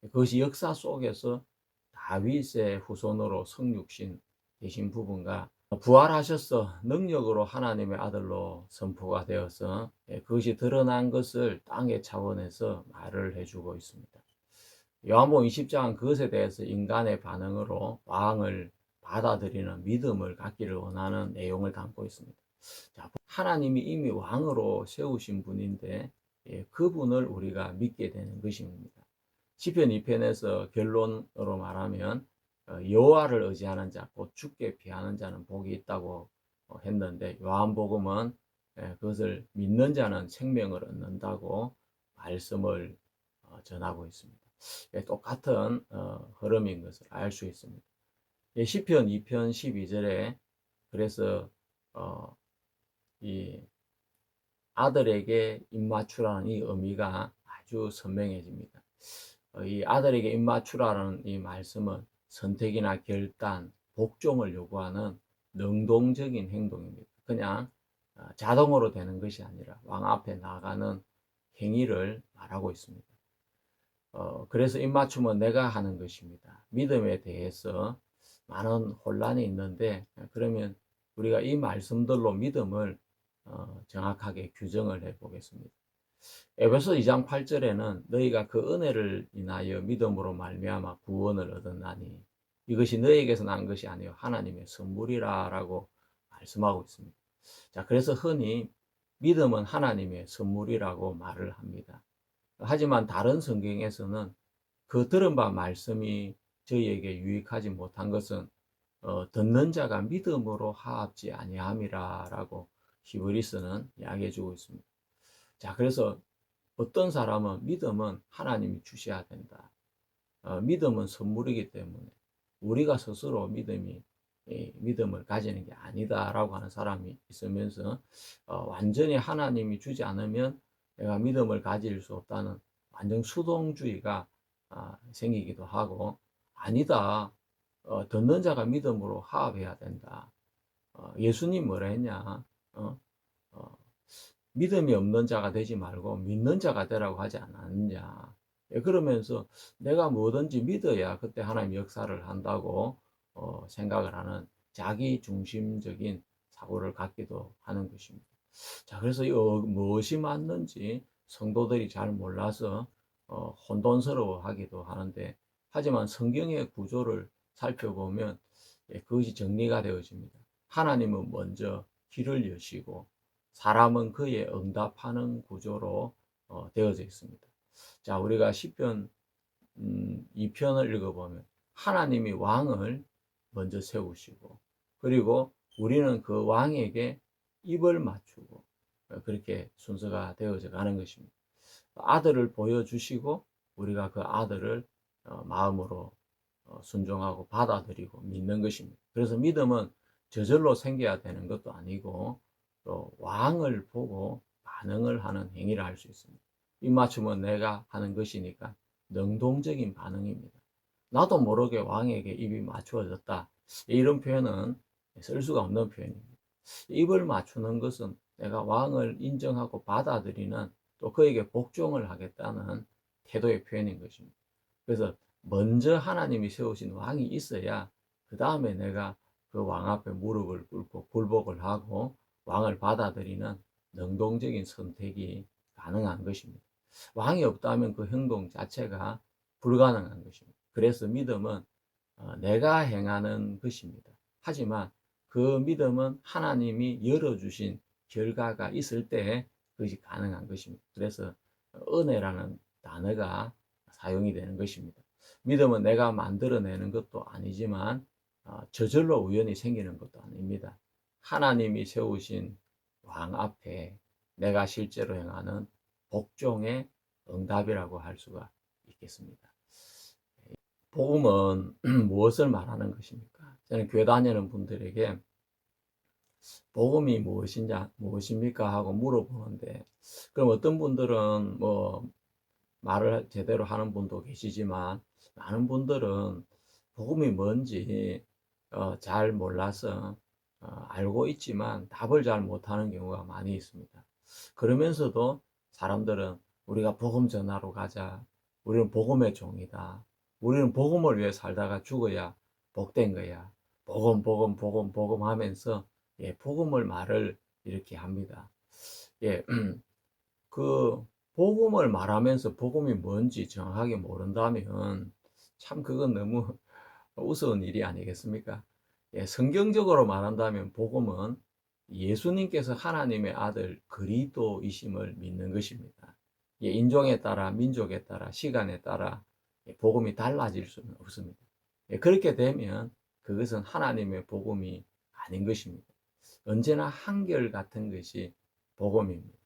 그것이 역사 속에서 다윗의 후손으로 성육신 되신 부분과 부활하셔서 능력으로 하나님의 아들로 선포가 되어서 그것이 드러난 것을 땅의 차원에서 말을 해주고 있습니다. 요한복음 20장은 그것에 대해서 인간의 반응으로 왕을 받아들이는 믿음을 갖기를 원하는 내용을 담고 있습니다. 자, 하나님이 이미 왕으로 세우신 분인데 그분을 우리가 믿게 되는 것입니다. 시편 2편에서 결론으로 말하면 여호와를 의지하는 자, 곧 주께 피하는 자는 복이 있다고 했는데, 요한복음은 그것을 믿는 자는 생명을 얻는다고 말씀을 전하고 있습니다. 똑같은 흐름인 것을 알 수 있습니다. 시편 2편 12절에 그래서 이 아들에게 입맞추라는 이 의미가 아주 선명해집니다. 이 아들에게 입맞추라는 이 말씀은 선택이나 결단, 복종을 요구하는 능동적인 행동입니다. 그냥 자동으로 되는 것이 아니라 왕 앞에 나가는 행위를 말하고 있습니다. 그래서 입맞춤은 내가 하는 것입니다. 믿음에 대해서 많은 혼란이 있는데, 그러면 우리가 이 말씀들로 믿음을 정확하게 규정을 해 보겠습니다. 에베소 2장 8절에는 너희가 그 은혜를 인하여 믿음으로 말미암아 구원을 얻었나니 이것이 너희에게서 난 것이 아니요 하나님의 선물이라라고 말씀하고 있습니다. 자, 그래서 흔히 믿음은 하나님의 선물이라고 말을 합니다. 하지만 다른 성경에서는 그 들은 바 말씀이 저희에게 유익하지 못한 것은 듣는 자가 믿음으로 하옵지 아니함이라라고 히브리서는 이야기해 주고 있습니다. 자, 그래서 어떤 사람은 믿음은 하나님이 주셔야 된다. 믿음은 선물이기 때문에 우리가 스스로 믿음을 가지는 게 아니다라고 하는 사람이 있으면서 완전히 하나님이 주지 않으면 내가 믿음을 가질 수 없다는 완전 수동주의가 생기기도 하고, 아니다, 듣는 자가 믿음으로 화합해야 된다. 예수님 뭐라 했냐? 믿음이 없는 자가 되지 말고 믿는 자가 되라고 하지 않았느냐. 그러면서 내가 뭐든지 믿어야 그때 하나님 역사를 한다고 생각을 하는 자기 중심적인 사고를 갖기도 하는 것입니다. 자, 그래서 무엇이 맞는지 성도들이 잘 몰라서 혼돈스러워 하기도 하는데, 하지만 성경의 구조를 살펴보면 그것이 정리가 되어집니다. 하나님은 먼저 길을 여시고 사람은 그에 응답하는 구조로 되어져 있습니다. 자, 우리가 시편 2편을 읽어보면 하나님이 왕을 먼저 세우시고, 그리고 우리는 그 왕에게 입을 맞추고 그렇게 순서가 되어져 가는 것입니다. 아들을 보여주시고 우리가 그 아들을 마음으로 순종하고 받아들이고 믿는 것입니다. 그래서 믿음은 저절로 생겨야 되는 것도 아니고 또 왕을 보고 반응을 하는 행위를 할 수 있습니다. 입맞춤은 내가 하는 것이니까 능동적인 반응입니다. 나도 모르게 왕에게 입이 맞추어졌다, 이런 표현은 쓸 수가 없는 표현입니다. 입을 맞추는 것은 내가 왕을 인정하고 받아들이는, 또 그에게 복종을 하겠다는 태도의 표현인 것입니다. 그래서 먼저 하나님이 세우신 왕이 있어야 그 다음에 내가 그 왕 앞에 무릎을 꿇고 굴복을 하고 왕을 받아들이는 능동적인 선택이 가능한 것입니다. 왕이 없다면 그 행동 자체가 불가능한 것입니다. 그래서 믿음은 내가 행하는 것입니다. 하지만 그 믿음은 하나님이 열어주신 결과가 있을 때 그것이 가능한 것입니다. 그래서 은혜라는 단어가 사용이 되는 것입니다. 믿음은 내가 만들어내는 것도 아니지만 저절로 우연히 생기는 것도 아닙니다. 하나님이 세우신 왕 앞에 내가 실제로 행하는 복종의 응답이라고 할 수가 있겠습니까? 복음은 무엇을 말하는 것입니까? 저는 교회 다니는 분들에게 복음이 무엇입니까? 하고 물어보는데, 그럼 어떤 분들은 뭐 말을 제대로 하는 분도 계시지만, 많은 분들은 복음이 뭔지 잘 몰라서 알고 있지만 답을 잘 못하는 경우가 많이 있습니다. 그러면서도 사람들은 우리가 복음 전하러 가자. 우리는 복음의 종이다. 우리는 복음을 위해 살다가 죽어야 복된 거야. 복음, 복음, 복음, 복음 하면서 복음을 말을 이렇게 합니다. 예, 그 복음을 말하면서 복음이 뭔지 정확하게 모른다면 참 그건 너무 우스운 일이 아니겠습니까? 예, 성경적으로 말한다면 복음은 예수님께서 하나님의 아들 그리스도이심을 믿는 것입니다. 예, 인종에 따라 민족에 따라 시간에 따라 복음이 달라질 수는 없습니다. 예, 그렇게 되면 그것은 하나님의 복음이 아닌 것입니다. 언제나 한결같은 것이 복음입니다.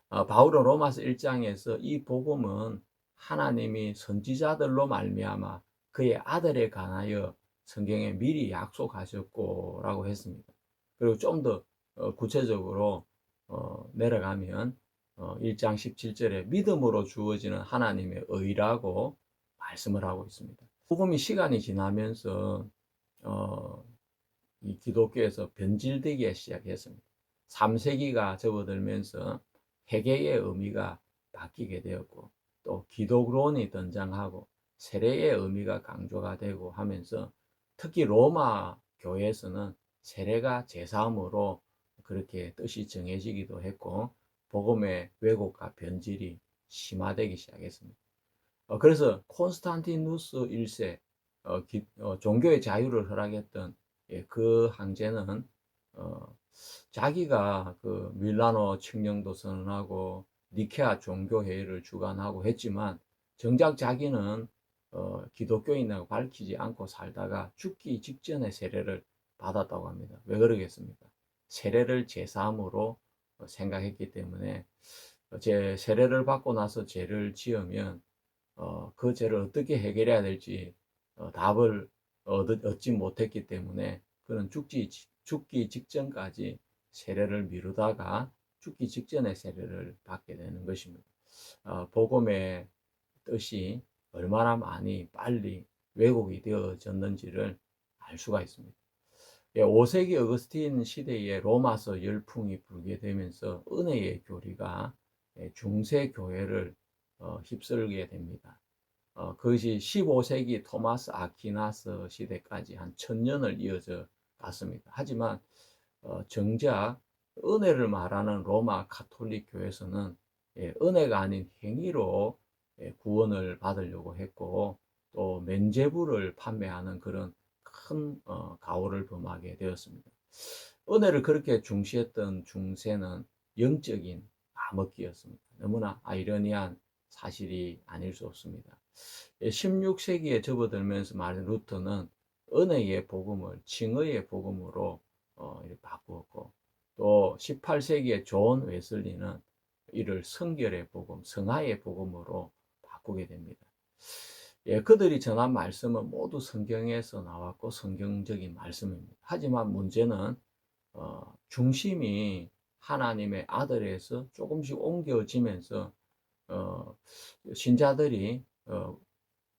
바울은 로마서 1장에서 이 복음은 하나님이 선지자들로 말미암아 그의 아들에 관하여 성경에 미리 약속하셨고라고 했습니다. 그리고 좀 더 구체적으로 내려가면 1장 17절에 믿음으로 주어지는 하나님의 의라고 말씀을 하고 있습니다. 복음이 시간이 지나면서 이 기독교에서 변질되기 시작했습니다. 3세기가 접어들면서 회개의 의미가 바뀌게 되었고, 또 기독론이 등장하고 세례의 의미가 강조가 되고 하면서, 특히 로마 교회에서는 세례가 제사함으로 그렇게 뜻이 정해지기도 했고, 복음의 왜곡과 변질이 심화되기 시작했습니다. 그래서 콘스탄티누스 1세 종교의 자유를 허락했던 그 황제는 자기가 그 밀라노 칙령도 선언하고 니케아 종교회의를 주관하고 했지만, 정작 자기는 기독교인이라고 밝히지 않고 살다가 죽기 직전에 세례를 받았다고 합니다. 왜 그러겠습니까? 세례를 제사함으로 생각했기 때문에, 제 세례를 받고 나서 죄를 지으면 그 죄를 어떻게 해결해야 될지 답을 얻지 못했기 때문에, 그는 죽기 직전까지 세례를 미루다가 죽기 직전에 세례를 받게 되는 것입니다. 복음의 뜻이 얼마나 많이 빨리 왜곡이 되어졌는지를 알 수가 있습니다. 5세기 어거스틴 시대에 로마서 열풍이 불게 되면서 은혜의 교리가 중세 교회를 휩쓸게 됩니다. 그것이 15세기 토마스 아퀴나스 시대까지 한 1000년을 이어져 갔습니다. 하지만 정작 은혜를 말하는 로마 가톨릭 교회에서는 은혜가 아닌 행위로 구원을 받으려고 했고, 또 면죄부를 판매하는 그런 큰 가오를 범하게 되었습니다. 은혜를 그렇게 중시했던 중세는 영적인 암흑기였습니다. 너무나 아이러니한 사실이 아닐 수 없습니다. 16세기에 접어들면서 말인 루터는 은혜의 복음을 칭의의 복음으로 이렇게 바꾸었고, 또 18세기에 존 웨슬리는 이를 성결의 복음, 성화의 복음으로 바꾸게 됩니다. 그들이 전한 말씀은 모두 성경에서 나왔고 성경적인 말씀입니다. 하지만 문제는 중심이 하나님의 아들에서 조금씩 옮겨지면서 신자들이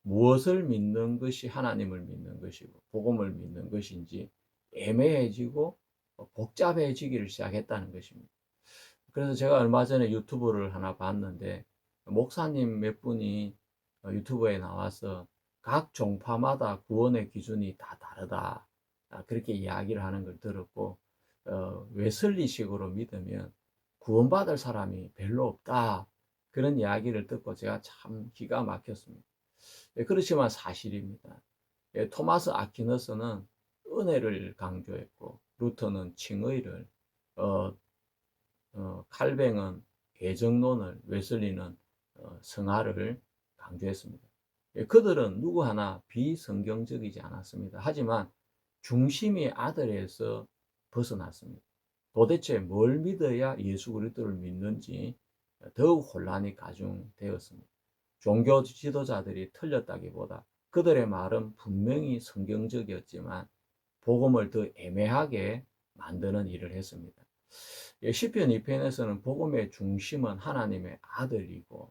무엇을 믿는 것이 하나님을 믿는 것이고 복음을 믿는 것인지 애매해지고 복잡해지기를 시작했다는 것입니다. 그래서 제가 얼마 전에 유튜브를 하나 봤는데, 목사님 몇 분이 유튜브에 나와서 각 종파마다 구원의 기준이 다 다르다, 그렇게 이야기를 하는 걸 들었고, 웨슬리식으로 믿으면 구원받을 사람이 별로 없다, 그런 이야기를 듣고 제가 참 기가 막혔습니다. 그렇지만 사실입니다. 토마스 아퀴너스는 은혜를 강조했고, 루터는 칭의를, 칼뱅은 계정론을, 웨슬리는 성화를 강조했습니다. 그들은 누구 하나 비성경적이지 않았습니다. 하지만 중심이 아들에서 벗어났습니다. 도대체 뭘 믿어야 예수 그리스도를 믿는지 더욱 혼란이 가중되었습니다. 종교 지도자들이 틀렸다기보다 그들의 말은 분명히 성경적이었지만 복음을 더 애매하게 만드는 일을 했습니다. 시편 2편에서는 복음의 중심은 하나님의 아들이고,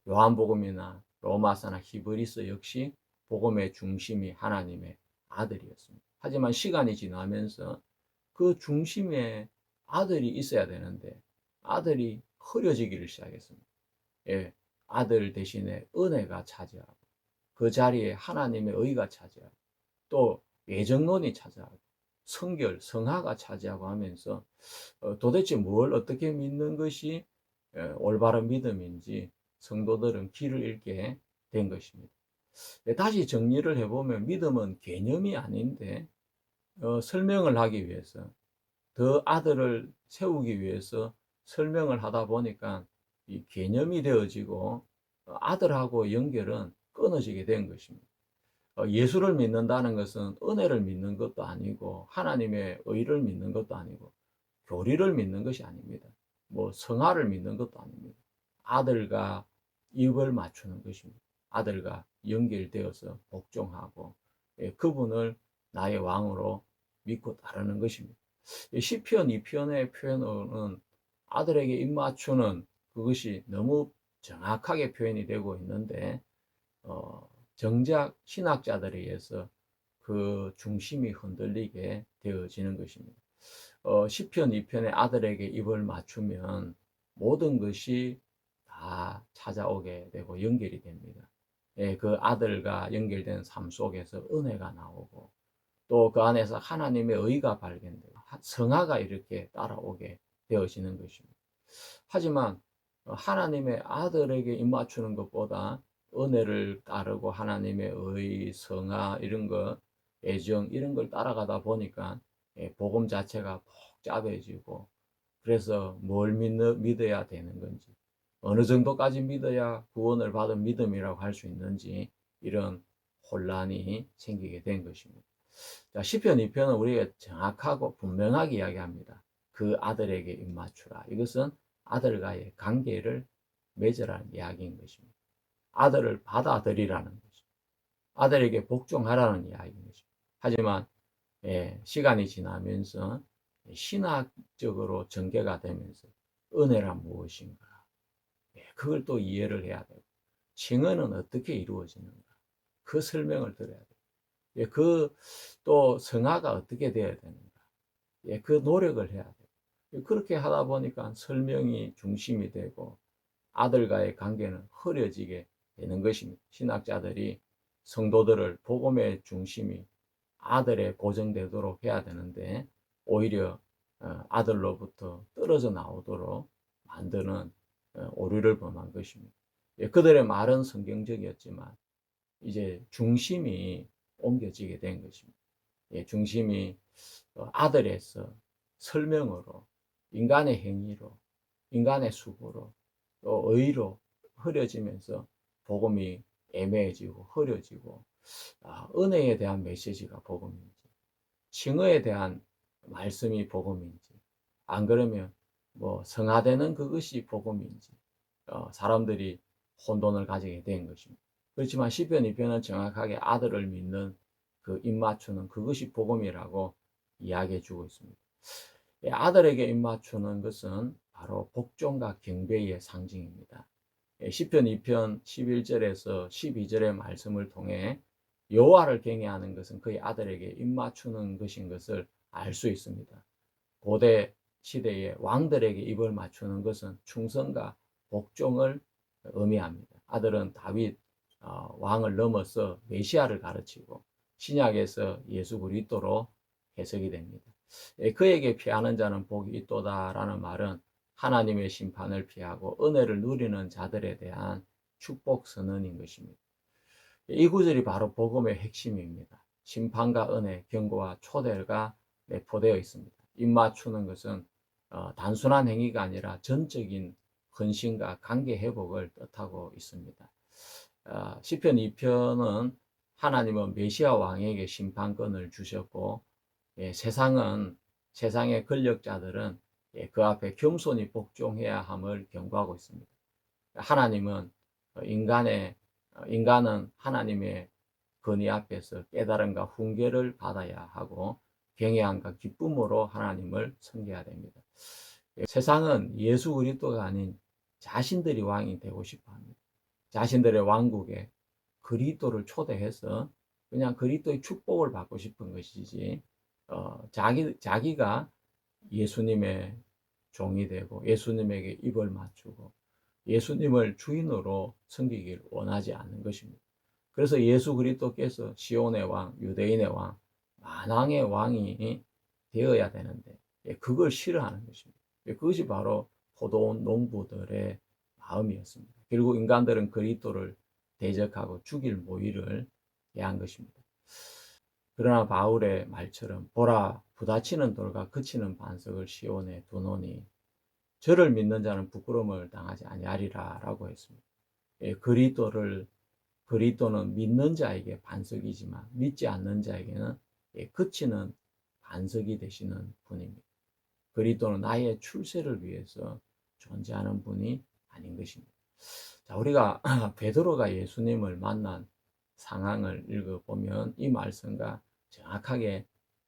요한복음이나 로마서나 히브리서 역시 복음의 중심이 하나님의 아들이었습니다. 하지만 시간이 지나면서 그 중심에 아들이 있어야 되는데 아들이 흐려지기를 시작했습니다. 예, 아들 대신에 은혜가 차지하고, 그 자리에 하나님의 의가 차지하고, 또 예정론이 차지하고, 성결, 성화가 차지하고 하면서 도대체 뭘 어떻게 믿는 것이 올바른 믿음인지 성도들은 길을 잃게 된 것입니다. 다시 정리를 해보면 믿음은 개념이 아닌데 설명을 하기 위해서, 더 아들을 세우기 위해서 설명을 하다 보니까 이 개념이 되어지고 아들하고 연결은 끊어지게 된 것입니다. 예수를 믿는다는 것은 은혜를 믿는 것도 아니고 하나님의 의를 믿는 것도 아니고 교리를 믿는 것이 아닙니다. 뭐 성화를 믿는 것도 아닙니다. 아들과 입을 맞추는 것입니다. 아들과 연결되어서 복종하고 그분을 나의 왕으로 믿고 따르는 것입니다. 시편 2편의 표현은 아들에게 입맞추는 그것이 너무 정확하게 표현이 되고 있는데 정작 신학자들에 의해서 그 중심이 흔들리게 되어지는 것입니다. 시편 2편의 아들에게 입을 맞추면 모든 것이 다 찾아오게 되고 연결이 됩니다. 그 아들과 연결된 삶 속에서 은혜가 나오고, 또 그 안에서 하나님의 의가 발견되고 성화가 이렇게 따라오게 되어지는 것입니다. 하지만 하나님의 아들에게 입맞추는 것보다 은혜를 따르고 하나님의 의, 성화 이런 것, 애정 이런 걸 따라가다 보니까 복음 자체가 복잡해지고, 그래서 뭘 믿어야 되는 건지, 어느 정도까지 믿어야 구원을 받은 믿음이라고 할 수 있는지, 이런 혼란이 생기게 된 것입니다. 자, 시편 2편은 우리가 정확하고 분명하게 이야기합니다. 그 아들에게 입맞추라. 이것은 아들과의 관계를 맺으라는 이야기인 것입니다. 아들을 받아들이라는 것입니다. 아들에게 복종하라는 이야기인 것입니다. 하지만 시간이 지나면서 신학적으로 전개가 되면서 은혜란 무엇인가, 그걸 또 이해를 해야 되고, 칭언은 어떻게 이루어지는가, 그 설명을 들어야 돼요. 또 성화가 어떻게 되어야 되는가, 그 노력을 해야 돼요. 그렇게 하다 보니까 설명이 중심이 되고 아들과의 관계는 흐려지게 되는 것입니다. 신학자들이 성도들을 복음의 중심이 아들에 고정되도록 해야 되는데 오히려 아들로부터 떨어져 나오도록 만드는 오류를 범한 것입니다. 그들의 말은 성경적이었지만 이제 중심이 옮겨지게 된 것입니다. 중심이 아들에서 설명으로, 인간의 행위로, 인간의 수고로, 또 의로 흐려지면서 복음이 애매해지고 흐려지고, 은혜에 대한 메시지가 복음인지, 칭의에 대한 말씀이 복음인지, 안 그러면 뭐 성화되는 그것이 복음인지, 사람들이 혼돈을 가지게 된 것입니다. 그렇지만 시편 2편은 정확하게 아들을 믿는 그 입맞추는 그것이 복음이라고 이야기해 주고 있습니다. 아들에게 입맞추는 것은 바로 복종과 경배의 상징입니다. 시편 2편 11절에서 12절의 말씀을 통해 여호와를 경외하는 것은 그의 아들에게 입맞추는 것인 것을 알 수 있습니다. 고대 시대의 왕들에게 입을 맞추는 것은 충성과 복종을 의미합니다. 아들은 다윗 왕을 넘어서 메시아를 가르치고 신약에서 예수 그리스도로 해석이 됩니다. 그에게 피하는 자는 복이 있도다라는 말은 하나님의 심판을 피하고 은혜를 누리는 자들에 대한 축복 선언인 것입니다. 이 구절이 바로 복음의 핵심입니다. 심판과 은혜, 경고와 초대가 내포되어 있습니다. 입맞추는 것은 단순한 행위가 아니라 전적인 헌신과 관계 회복을 뜻하고 있습니다. 시편 2편은 하나님은 메시아 왕에게 심판권을 주셨고, 세상의 권력자들은 그 앞에 겸손히 복종해야 함을 경고하고 있습니다. 하나님은 인간은 하나님의 권위 앞에서 깨달음과 훈계를 받아야 하고 경외함과 기쁨으로 하나님을 섬겨야 됩니다. 세상은 예수 그리스도가 아닌 자신들이 왕이 되고 싶어 합니다. 자신들의 왕국에 그리스도를 초대해서 그냥 그리스도의 축복을 받고 싶은 것이지, 자기가 예수님의 종이 되고 예수님에게 입을 맞추고 예수님을 주인으로 섬기길 원하지 않는 것입니다. 그래서 예수 그리스도께서 시온의 왕, 유대인의 왕, 만왕의 왕이 되어야 되는데 그걸 싫어하는 것입니다. 그것이 바로 포도원 농부들의 마음이었습니다. 결국 인간들은 그리스도를 대적하고 죽일 모의를 해한 것입니다. 그러나 바울의 말처럼 보라, 부딪히는 돌과 그치는 반석을 시온에 두노니 저를 믿는 자는 부끄러움을 당하지 아니하리라 라고 했습니다. 그리스도는 믿는 자에게 반석이지만 믿지 않는 자에게는 그치는 반석이 되시는 분입니다. 그리스도는 나의 출세를 위해서 존재하는 분이 아닌 것입니다. 자, 우리가 베드로가 예수님을 만난 상황을 읽어보면 이 말씀과 정확하게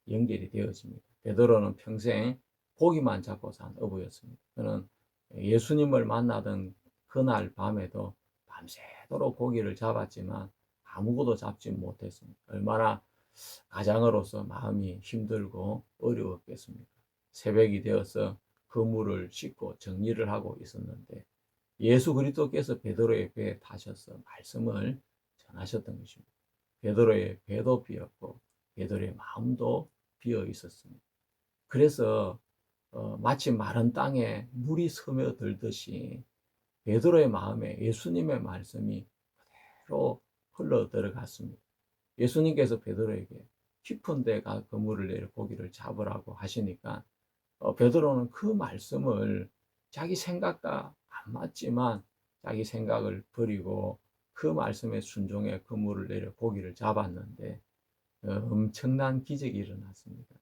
연결이 되어집니다. 베드로는 평생 고기만 잡고 산 어부였습니다. 그는 예수님을 만나던 그날 밤에도 밤새도록 고기를 잡았지만 아무것도 잡지 못했습니다. 얼마나 가장으로서 마음이 힘들고 어려웠겠습니까? 새벽이 되어서 그물을 씻고 정리를 하고 있었는데 예수 그리스도께서 베드로의 배에 타셔서 말씀을 전하셨던 것입니다. 베드로의 배도 비었고 베드로의 마음도 비어 있었습니다. 그래서 마치 마른 땅에 물이 스며들듯이 베드로의 마음에 예수님의 말씀이 그대로 흘러 들어갔습니다. 예수님께서 베드로에게 깊은 데가 그물을 내려 고기를 잡으라고 하시니까 베드로는 그 말씀을 자기 생각과 안 맞지만 자기 생각을 버리고 그 말씀에 순종해 그물을 내려 고기를 잡았는데 엄청난 기적이 일어났습니다.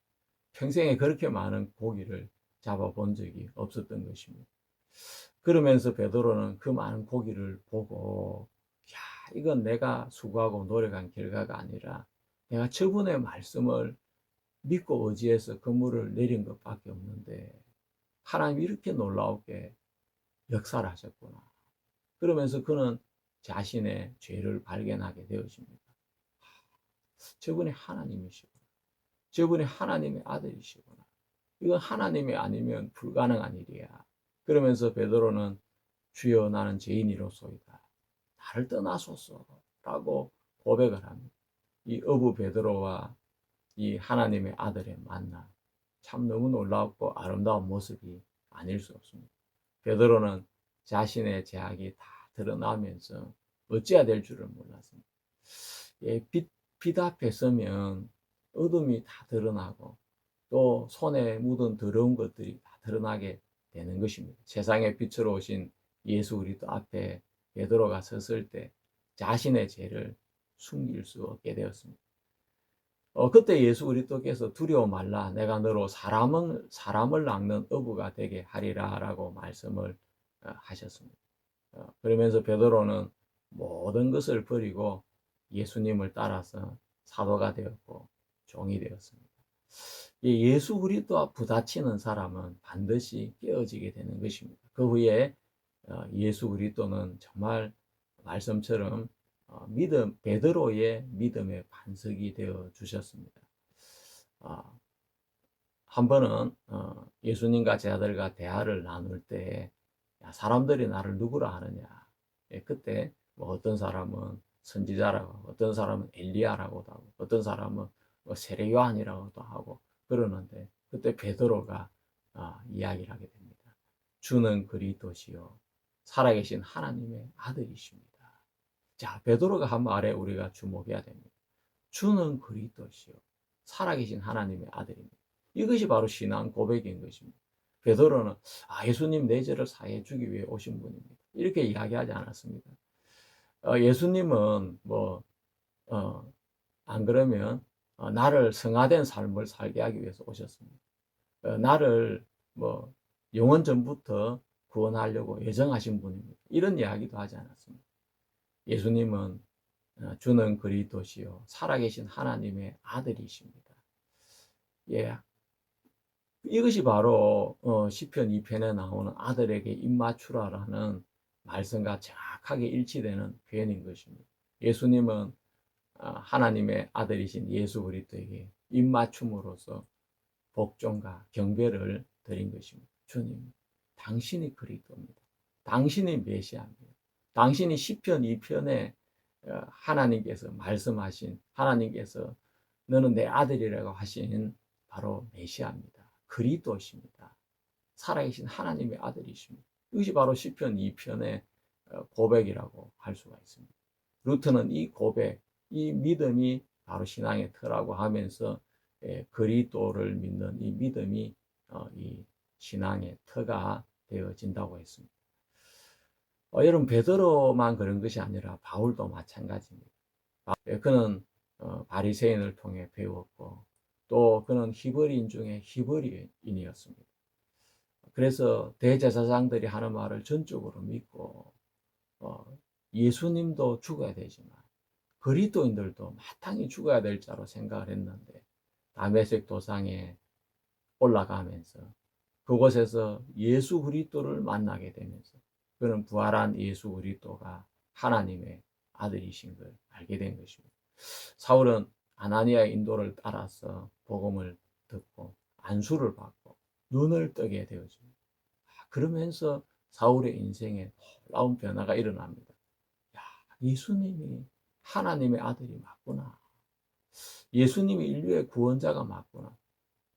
평생에 그렇게 많은 고기를 잡아본 적이 없었던 것입니다. 그러면서 베드로는 그 많은 고기를 보고, 야, 이건 내가 수고하고 노력한 결과가 아니라 내가 저분의 말씀을 믿고 의지해서 그물을 내린 것밖에 없는데 하나님이 이렇게 놀라우게 역사를 하셨구나. 그러면서 그는 자신의 죄를 발견하게 되어집니다. 저분이 하나님이시구나. 저분이 하나님의 아들이시구나. 이건 하나님이 아니면 불가능한 일이야. 그러면서 베드로는 주여 나는 죄인이로소이다. 나를 떠나소서 라고 고백을 합니다. 이 어부 베드로와 이 하나님의 아들의 만남, 참 너무 놀랍고 아름다운 모습이 아닐 수 없습니다. 베드로는 자신의 죄악이 다 드러나면서 어찌해야 될 줄을 몰랐습니다. 빛 앞에 서면 어둠이 다 드러나고 또 손에 묻은 더러운 것들이 다 드러나게 되는 것입니다. 세상의 빛으로 오신 예수 그리스도 앞에 베드로가 섰을 때 자신의 죄를 숨길 수 없게 되었습니다. 그때 예수 그리스도께서 두려워 말라 내가 너로 사람을 낚는 어부가 되게 하리라 라고 말씀을 하셨습니다. 그러면서 베드로는 모든 것을 버리고 예수님을 따라서 사도가 되었고 종이 되었습니다. 예수 그리스도와 부딪히는 사람은 반드시 깨어지게 되는 것입니다. 그 후에 예수 그리스도는 정말 말씀처럼 베드로의 믿음의 반석이 되어 주셨습니다. 한 번은 예수님과 제자들과 대화를 나눌 때 사람들이 나를 누구라 하느냐. 그때 어떤 사람은 선지자라고, 어떤 사람은 엘리야라고도 하고, 어떤 사람은 세례 요한이라고도 하고 그러는데 그때 베드로가 이야기를 하게 됩니다. 주는 그리스도시요 살아계신 하나님의 아들이십니다. 자, 베드로가 한 말에 우리가 주목해야 됩니다. 주는 그리스도시요 살아계신 하나님의 아들입니다. 이것이 바로 신앙 고백인 것입니다. 베드로는 예수님 내 죄를 사해 주기 위해 오신 분입니다. 이렇게 이야기하지 않았습니다. 예수님은 안 그러면 나를 성화된 삶을 살게 하기 위해서 오셨습니다. 나를 뭐 영원 전부터 구원하려고 예정하신 분입니다. 이런 이야기도 하지 않았습니다. 예수님은 주는 그리스도시요 살아계신 하나님의 아들이십니다. 예, 이것이 바로 시편 2편에 나오는 아들에게 입맞추라라는 말씀과 정확하게 일치되는 표현인 것입니다. 예수님은 하나님의 아들이신 예수 그리스도에게 입맞춤으로써 복종과 경배를 드린 것입니다. 주님, 당신이 그리스도입니다. 당신이 메시아입니다. 당신이 시편 2편에 하나님께서 말씀하신, 하나님께서 너는 내 아들이라고 하신 바로 메시아입니다. 그리스도십니다. 살아계신 하나님의 아들이십니다. 이것이 바로 시편 2편의 고백이라고 할 수가 있습니다. 루트는 이 고백, 이 믿음이 바로 신앙의 터라고 하면서 그리스도를 믿는 이 믿음이 이 신앙의 터가 되어진다고 했습니다. 여러분, 베드로만 그런 것이 아니라 바울도 마찬가지입니다. 그는 바리새인을 통해 배웠고 또 그는 히브리인 중에 히브리인이었습니다. 그래서 대제사장들이 하는 말을 전적으로 믿고 예수님도 죽어야 되지만 그리스도인들도 마땅히 죽어야 될 자로 생각을 했는데 다메섹 도상에 올라가면서 그곳에서 예수 그리스도를 만나게 되면서 그는 부활한 예수 그리스도가 하나님의 아들이신 걸 알게 된 것입니다. 사울은 아나니아의 인도를 따라서 복음을 듣고 안수를 받고 눈을 뜨게 되어집니다. 그러면서 사울의 인생에 놀라운 변화가 일어납니다. 야, 예수님이 하나님의 아들이 맞구나. 예수님이 인류의 구원자가 맞구나.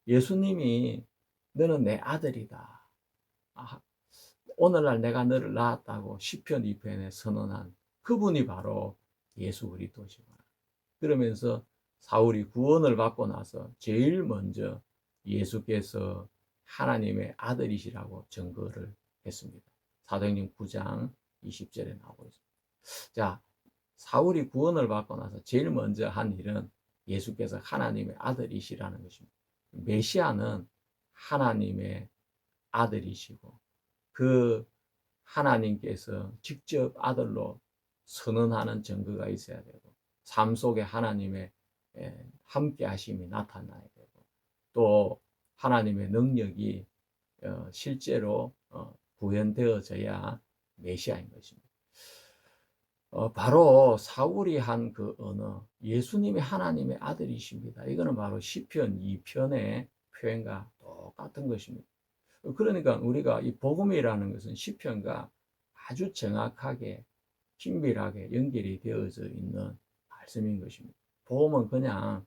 예수님이 너는 내 아들이다. 오늘날 내가 너를 낳았다고 시편 2편에 선언한 그분이 바로 예수 그리스도시구나. 그러면서 사울이 구원을 받고 나서 제일 먼저 예수께서 하나님의 아들이시라고 증거를 했습니다. 사도행전 9장 20절에 나오고 있습니다. 자, 사울이 구원을 받고 나서 제일 먼저 한 일은 예수께서 하나님의 아들이시라는 것입니다. 메시아는 하나님의 아들이시고 그 하나님께서 직접 아들로 선언하는 증거가 있어야 되고 삶 속에 하나님의 함께 하심이 나타나야 되고 또 하나님의 능력이 실제로 구현되어져야 메시아인 것입니다. 바로 사울이 한 그 언어, 예수님이 하나님의 아들이십니다. 이거는 바로 시편 2편의 표현과 똑같은 것입니다. 그러니까 우리가 이 복음이라는 것은 시편과 아주 정확하게 긴밀하게 연결이 되어져 있는 말씀인 것입니다. 복음은 그냥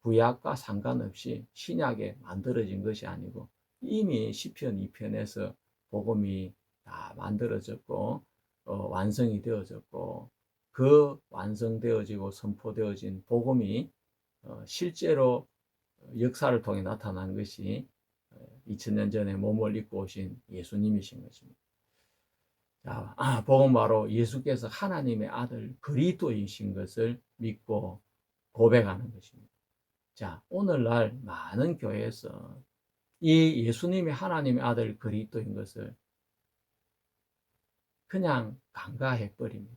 구약과 상관없이 신약에 만들어진 것이 아니고 이미 시편 2편에서 복음이 다 만들어졌고 완성이 되어졌고 그 완성되어지고 선포되어진 복음이 실제로 역사를 통해 나타난 것이 2000년 전에 몸을 입고 오신 예수님이신 것입니다. 자, 복음 바로 예수께서 하나님의 아들 그리스도이신 것을 믿고 고백하는 것입니다. 자, 오늘날 많은 교회에서 이 예수님이 하나님의 아들 그리스도인 것을 그냥 간과해 버립니다.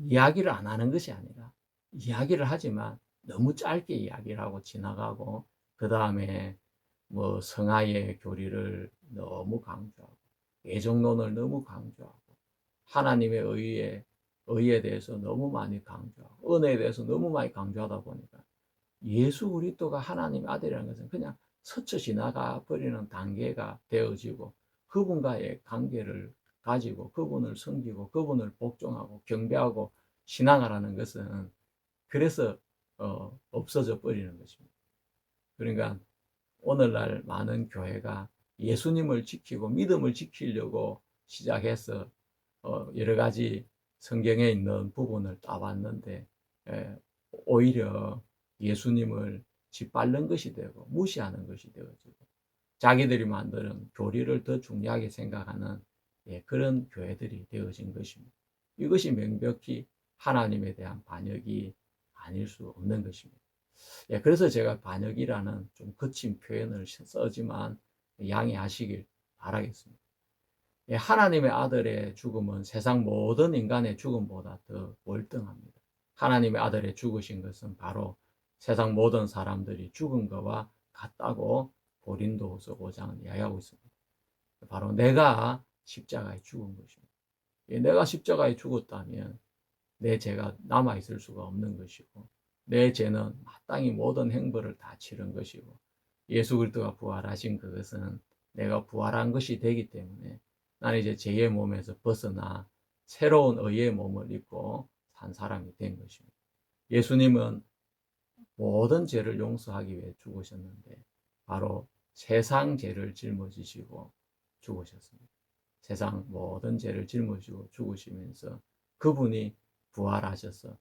이야기를 안 하는 것이 아니라 이야기를 하지만 너무 짧게 이야기를 하고 지나가고 그 다음에 뭐 성화의 교리를 너무 강조하고 애정론을 너무 강조하고 하나님의 의에 대해서 너무 많이 강조하고 은혜에 대해서 너무 많이 강조하다 보니까 예수 그리스도가 하나님의 아들이라는 것은 그냥 스쳐 지나가 버리는 단계가 되어지고 그분과의 관계를 가지고 그분을 섬기고 그분을 복종하고 경배하고 신앙하라는 것은 그래서 없어져 버리는 것입니다. 그러니까 오늘날 많은 교회가 예수님을 지키고 믿음을 지키려고 시작해서 여러 가지 성경에 있는 부분을 따봤는데 오히려 예수님을 짓밟는 것이 되고 무시하는 것이 되어지고 자기들이 만드는 교리를 더 중요하게 생각하는 그런 교회들이 되어진 것입니다. 이것이 명백히 하나님에 대한 반역이 아닐 수 없는 것입니다. 그래서 제가 반역이라는 좀 거친 표현을 쓰지만 양해하시길 바라겠습니다. 하나님의 아들의 죽음은 세상 모든 인간의 죽음보다 더 월등합니다. 하나님의 아들의 죽으신 것은 바로 세상 모든 사람들이 죽은 것과 같다고 고린도후서 5장은 이야기하고 있습니다. 바로 내가 십자가에 죽은 것입니다. 내가 십자가에 죽었다면 내 죄가 남아있을 수가 없는 것이고, 내 죄는 마땅히 모든 행벌을 다 치른 것이고, 예수 그리스도가 부활하신 그것은 내가 부활한 것이 되기 때문에 나는 이제 죄의 몸에서 벗어나 새로운 의의 몸을 입고 산 사람이 된 것입니다. 예수님은 모든 죄를 용서하기 위해 죽으셨는데 바로 세상 죄를 짊어지시고 죽으셨습니다. 세상 모든 죄를 짊어지고 죽으시면서 그분이 부활하셔서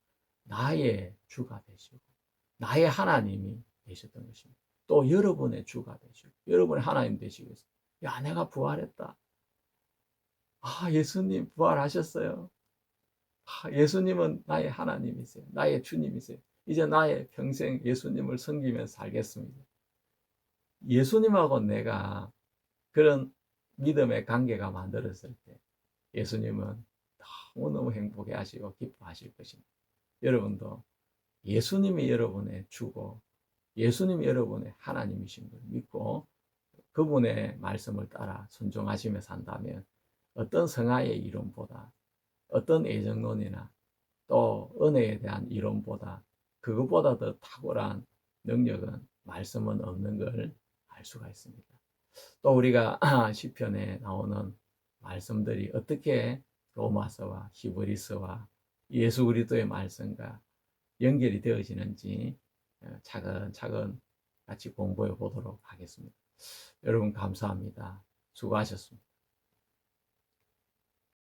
나의 주가 되시고 나의 하나님이 되셨던 것입니다. 또 여러분의 주가 되시고 여러분의 하나님 되시고, 야, 내가 부활했다. 아, 예수님 부활하셨어요. 아, 예수님은 나의 하나님이세요. 나의 주님이세요. 이제 나의 평생 예수님을 섬기면서 살겠습니다. 예수님하고 내가 그런 믿음의 관계가 만들었을 때 예수님은 너무너무 행복해 하시고 기뻐하실 것입니다. 여러분도 예수님이 여러분의 주고 예수님이 여러분의 하나님이신 걸 믿고 그분의 말씀을 따라 순종하시며 산다면 어떤 성화의 이론보다 어떤 애정론이나 또 은혜에 대한 이론보다 그것보다 더 탁월한 능력은 말씀은 없는 걸 알 수가 있습니다. 또 우리가 시편에 나오는 말씀들이 어떻게 로마서와 히브리서와 예수 그리스도의 말씀과 연결이 되어지는지 차근차근 같이 공부해 보도록 하겠습니다. 여러분 감사합니다. 수고하셨습니다.